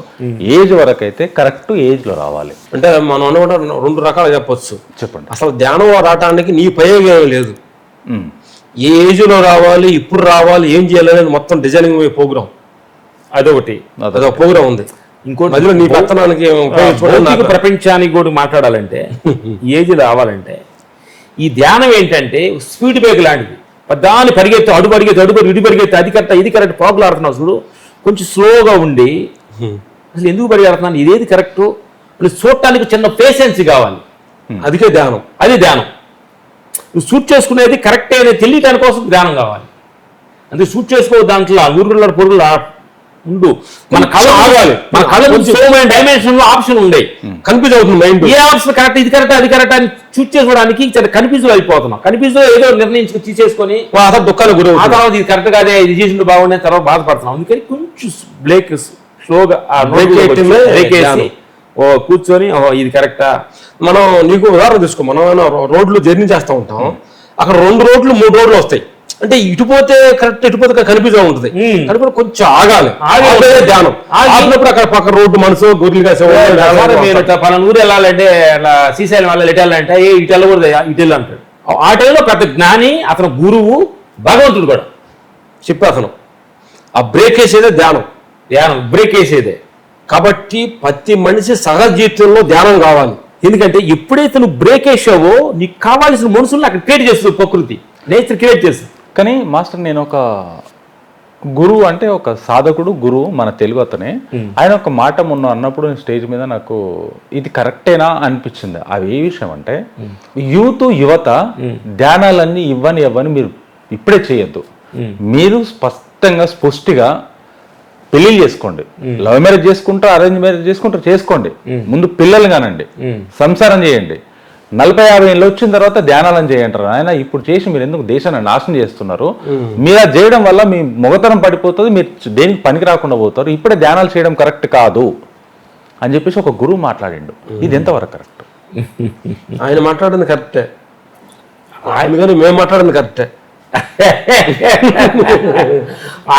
ఏజ్ వరకు అయితే కరెక్ట్ ఏజ్లో రావాలి అంటే మనం అనుకుంటే 2 రకాలు చెప్పొచ్చు. చెప్పండి. అసలు ధ్యానం రావడానికి నీ ప్రయోగం లేదు, ఏ ఏజ్లో రావాలి, ఇప్పుడు రావాలి, ఏం చేయాలనేది మొత్తం డిజైనింగ్ ప్రోగ్రామ్ అదొకటి ప్రోగ్రామ్ ఉంది. ఇంకోటి మధ్యలో నీ పత్తనానికి ప్రపంచానికి కూడా మాట్లాడాలంటే ఏజ్ రావాలంటే ఈ ధ్యానం ఏంటంటే స్పీడ్ బ్రేక్ లాంటిది. దాన్ని పరిగెత్తి అడుగు ఇటు పరిగెత్తి అది కరెక్ట్ ఇది కరెక్ట్ పోగులాడుతున్నావు చూడు, కొంచెం స్లోగా ఉండి అసలు ఎందుకు పరిగెడుతున్నాను, ఇదేది కరెక్టు చూడటానికి చిన్న పేషెన్సీ కావాలి. అదికే ధ్యానం, అది ధ్యానం. నువ్వు షూట్ చేసుకునేది కరెక్టే అనేది తెలియటాని కోసం ధ్యానం కావాలి. అంటే షూట్ చేసుకో దాంట్లో ఊరుగుల పొరుగుల ఉండు, మన కళ ఆగాలి, మన కళ నుంచి డైమెన్షన్ లో ఆప్షన్ ఉండే కన్ఫ్యూజ్ అవుతుంది మైండ్. ఏ ఆప్షన్ కరెక్ట్, ఇది కరెక్ట్ అది కరెక్ట్ అని చూస్ చేసుకోవడానికి కన్ఫ్యూజ్ అయిపోతున్నాం. కన్ఫ్యూజ్ ఏదో నిర్ణయించుకుని తీసేసుకొని దుఃఖాలు గురి, ఆ తర్వాత ఇది కరెక్ట్ కాదే, ఇది చేసిండు బాగుండే తర్వాత బాధపడుతున్నాం. అందుకని కొంచెం బ్రేక్ స్లోగా కూర్చొని ఇది కరెక్టా. మనం నీకు ఉదాహరణ తీసుకో, మనం రోడ్లు జర్నీ చేస్తూ ఉంటాం, అక్కడ 2 రోడ్లు 3 రోడ్లు వస్తాయి. అంటే ఇటుపోతే కరెక్ట్, ఇటుపోతే కన్ఫ్యూజ్ ఉంటుంది. కనుక కొంచెం ఆగాలి, ధ్యానం ఆగినప్పుడు అక్కడ పక్క రోడ్డు మనసు గొర్రెలు కాసే పలానా ఊరు వెళ్ళాలంటే అలా శ్రీశైలం వెళ్ళాలి, ఎటు వెళ్ళాలంటే ఇటు వెళ్ళకూడదు ఇటు వెళ్ళి అంటాడు. ఆ టైంలో పెద్ద జ్ఞాని, అతను గురువు, భగవంతుడు కూడా చెప్పి అతను ఆ బ్రేక్ వేసేదే ధ్యానం బ్రేక్ వేసేదే. కాబట్టి ప్రతి మనిషి సహజ జీవితంలో ధ్యానం కావాలి. ఎందుకంటే ఎప్పుడైతే నువ్వు బ్రేక్ వేసావో నీకు కావాల్సిన మనుషులను అక్కడ క్రియేట్ చేస్తుంది, ప్రకృతి నేచర్ క్రియేట్ చేస్తుంది. కానీ మాస్టర్ నేను ఒక గురువు అంటే ఒక సాధకుడు గురువు మన తెలుగు అతనే, ఆయన ఒక మాట మొన్న అన్నప్పుడు స్టేజ్ మీద నాకు ఇది కరెక్టేనా అనిపించింది. అవి ఏ విషయం అంటే యువత ధ్యానాలన్నీ ఇవ్వని మీరు ఇప్పుడే చేయొద్దు. మీరు స్పష్టిగా పెళ్లి చేసుకోండి, లవ్ మ్యారేజ్ చేసుకుంటారు, అరేంజ్ మ్యారేజ్ చేసుకుంటారు, చేసుకోండి. ముందు పిల్లలు కానండి, సంసారం చేయండి. 40-50 ఏళ్ళు వచ్చిన తర్వాత ధ్యానాలను చేయంటారు. ఆయన ఇప్పుడు చేసి మీరు ఎందుకు దేశాన్ని నాశనం చేస్తున్నారు? మీరు అది చేయడం వల్ల మీ మొగతనం పడిపోతుంది, మీరు దేనికి పనికి రాకుండా పోతారు. ఇప్పుడే ధ్యానాలు చేయడం కరెక్ట్ కాదు అని చెప్పేసి ఒక గురువు మాట్లాడిండు. ఇది ఎంతవరకు కరెక్ట్? ఆయన మాట్లాడింది కరెక్టే, ఆయన కానీ మేము మాట్లాడింది కరెక్టే.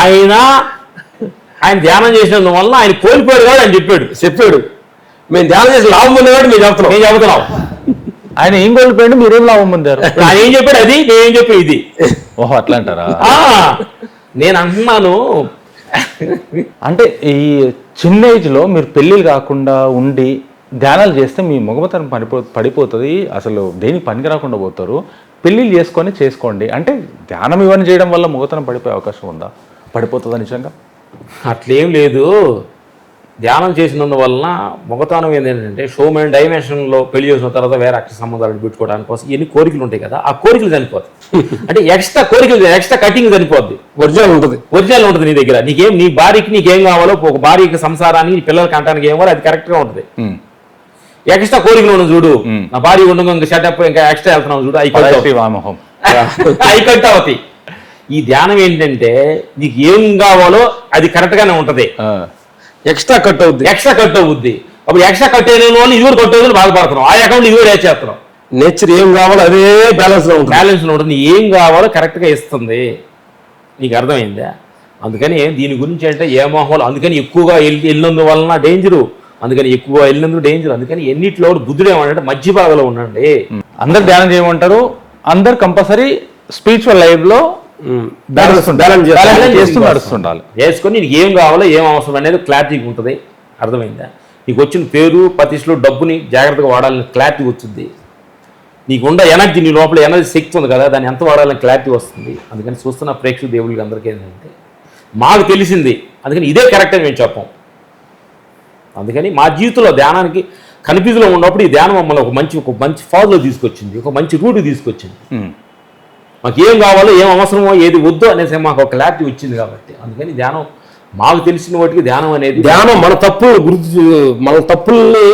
ఆయన ధ్యానం చేసినందు వల్ల ఆయన కోల్పోయాడు కాదు అని చెప్పాడు. మేము ధ్యానం చేసి లాభం పొందేవాడు మేము చెబుతున్నాం. ఆయన ఏం కోల్పోయాడు, మీరేం లాభం పొందారు? ఆయన ఏం చెప్పాడు అది, నేనేం చెప్పి ఇది. ఓహో అట్లా అంటారా? నేను అంటున్నాను అంటే ఈ చిన్న ఏజ్లో మీరు పెళ్ళిళ్ళు కాకుండా ఉండి ధ్యానాలు చేస్తే మీ మగతనం పడిపోతుంది, అసలు దేనికి పనికి రాకుండా పోతారు. పెళ్ళిళ్ళు చేసుకోండి అంటే ధ్యానం ఇవన్నీ చేయడం వల్ల మగతనం పడిపోయే అవకాశం ఉందా? పడిపోతుందా నిజంగా? అట్లేం లేదు. ధ్యానం చేసినందువలన మొగతానం ఏంటంటే షోమెన్ డైమెన్షన్లో పెళ్లి చేసిన తర్వాత వేరే అక్షర సంబంధాలు పెట్టుకోవడానికి కోసం ఎన్ని కోరికలు ఉంటాయి కదా, ఆ కోరికలు చనిపోతాయి. అంటే ఎక్స్ట్రా కోరికలు, ఎక్స్ట్రా కటింగ్ చనిపోద్ది. ఒరిజినల్ ఉంటుంది. ఒరిజినల్ ఉంటుంది నీ దగ్గర. నీకేం, నీ భార్యకి నీకేం కావాలో, ఒక భార్యకి సంసారానికి, నీ పిల్లలకి అంటానికి ఏం కావాలో అది కరెక్ట్గా ఉంటుంది. ఎక్స్ట్రా కోరికలు ఉండదు చూడు, నా భార్య ఉండగా ఇంకా షటప్ ఇంకా ఎక్స్ట్రా వెళ్తున్నావు చూడు, అవి కట్ అవుతాయి. ఈ ధ్యానం ఏంటంటే నీకు ఏం కావాలో అది కరెక్ట్గానే ఉంటుంది, ఎక్స్ట్రా కట్ అవుద్ది. ఎక్స్ట్రా కట్ అవుద్ది. అప్పుడు ఎక్స్ట్రా కట్ అయిన వాళ్ళు ఇది కూడా కట్ అవుతుంది బాధపడుతున్నాం, ఆ అకౌంట్ ఇది కూడా వేసేస్తున్నాం. నేచర్ ఏం కావాలో అదే బ్యాలెన్స్లో ఉంటుంది. బ్యాలెన్స్లో ఉంటుంది. ఏం కావాలో కరెక్ట్గా ఇస్తుంది. నీకు అర్థమైందా? అందుకని దీని గురించి అంటే ఏ మోహంలో, అందుకని ఎక్కువగా వెళ్ళినందువలన డేంజరు, అందుకని ఎక్కువ వెళ్ళినందుకు డేంజర్. అందుకని ఎన్నిట్లో బుద్ధుడు ఏమంటే మధ్య భాగంలో ఉండండి. అందరు ధ్యానం చేయమంటారు, అందరు కంపల్సరీ స్పిరిచువల్ లైఫ్ లో నడుస్తుండాలి. చేసుకొని నీకు ఏం కావాలో ఏం అవసరం అనేది క్లారిటీగా ఉంటుంది. అర్థమైందా? నీకు వచ్చిన పేరు ప్రతిష్టలు డబ్బుని జాగ్రత్తగా వాడాలని క్లారిటీ వచ్చింది. నీకు ఉండే ఎనర్జీ, నీ లోపల ఎనర్జీ శక్తి ఉంది కదా, దాన్ని ఎంత వాడాలని క్లారిటీ వస్తుంది. అందుకని చూస్తున్న ప్రేక్షక దేవుళ్ళకి అందరికీ ఏంటంటే మాకు తెలిసింది, అందుకని ఇదే కరెక్ట్ అని మేము చెప్పాం. అందుకని మా జీవితంలో ధ్యానానికి కన్ఫ్యూజ్లో ఉన్నప్పుడు ఈ ధ్యానం మమ్మల్ని ఒక మంచి ఫాజ్లో తీసుకొచ్చింది, ఒక మంచి రూట్ తీసుకొచ్చింది. మాకు ఏం కావాలో, ఏం అవసరమో, ఏది వద్దో అనేసి మాకు ఒక క్లారిటీ వచ్చింది. కాబట్టి అందుకని ధ్యానం మాకు తెలిసిన వాటికి ధ్యానం అనేది, ధ్యానం మన తప్పుల్ని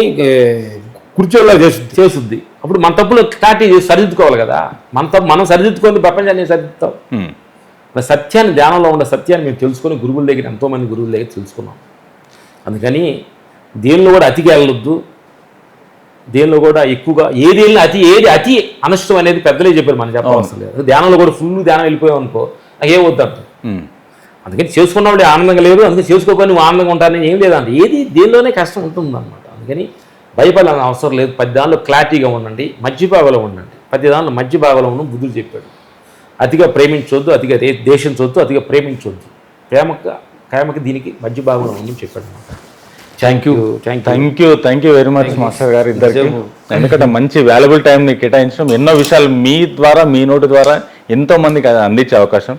కూర్చోలా చేస్తుంది. అప్పుడు మన తప్పులు క్లారిటీ సరిదిద్దుకోవాలి కదా. మనం సరిదిద్దుకొని ప్రపంచాన్ని సరిదిద్దుతాం. సత్యాన్ని, ధ్యానంలో ఉన్న సత్యాన్ని మేము తెలుసుకొని గురువుల దగ్గర, ఎంతోమంది గురువుల దగ్గర తెలుసుకున్నాం. అందుకని దేనిలో కూడా అతిగా వెళ్ళొద్దు, దేనిలో కూడా ఎక్కువగా ఏది అతి అనష్టం అనేది పెద్దలే చెప్పారు, మనం చెప్పవలసిన లేదు. ధ్యానంలో కూడా ఫుల్ ధ్యానం వెళ్ళిపోయావు అనుకో, నాకేం వద్దంట. అందుకని చేసుకున్నవాడే ఆనందంగా లేదు, అందుకని చేసుకోకపోయి నువ్వు ఆనందంగా ఉంటానని ఏం లేదంటే దేనిలోనే కష్టం ఉంటుంది అనమాట. అందుకని భయపడాలని అవసరం లేదు. 10 దానిలో క్లారిటీగా ఉండండి, మధ్య భాగంలో ఉండండి. 10 దానిలో మధ్య భాగంలో ఉన్న బుద్ధుడు చెప్పాడు. అతిగా ప్రేమించొద్దు, అతిగా దేశించొద్దు, అతిగా ప్రేమించొద్దు. ప్రేమకి దీనికి మధ్య భాగంలో ఉందని చెప్పాడు అనమాట. Thank you very much master గారు ఇద్దరికి. ఎందుకంటే మంచి వాల్యుబుల్ టైంని కేటాయించడం, ఎన్నో విషయాలు మీ ద్వారా, మీ నోటి ద్వారా ఎంతో మందికి అందించే అవకాశం.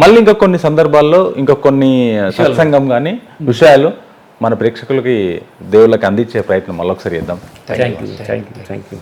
మళ్ళీ ఇంకా కొన్ని సందర్భాల్లో ఇంకా కొన్ని సత్సంగం కానీ విషయాలు మన ప్రేక్షకులకి, దేవుళ్ళకి అందించే ప్రయత్నం మళ్ళొకసారి చేద్దాం. Thank you.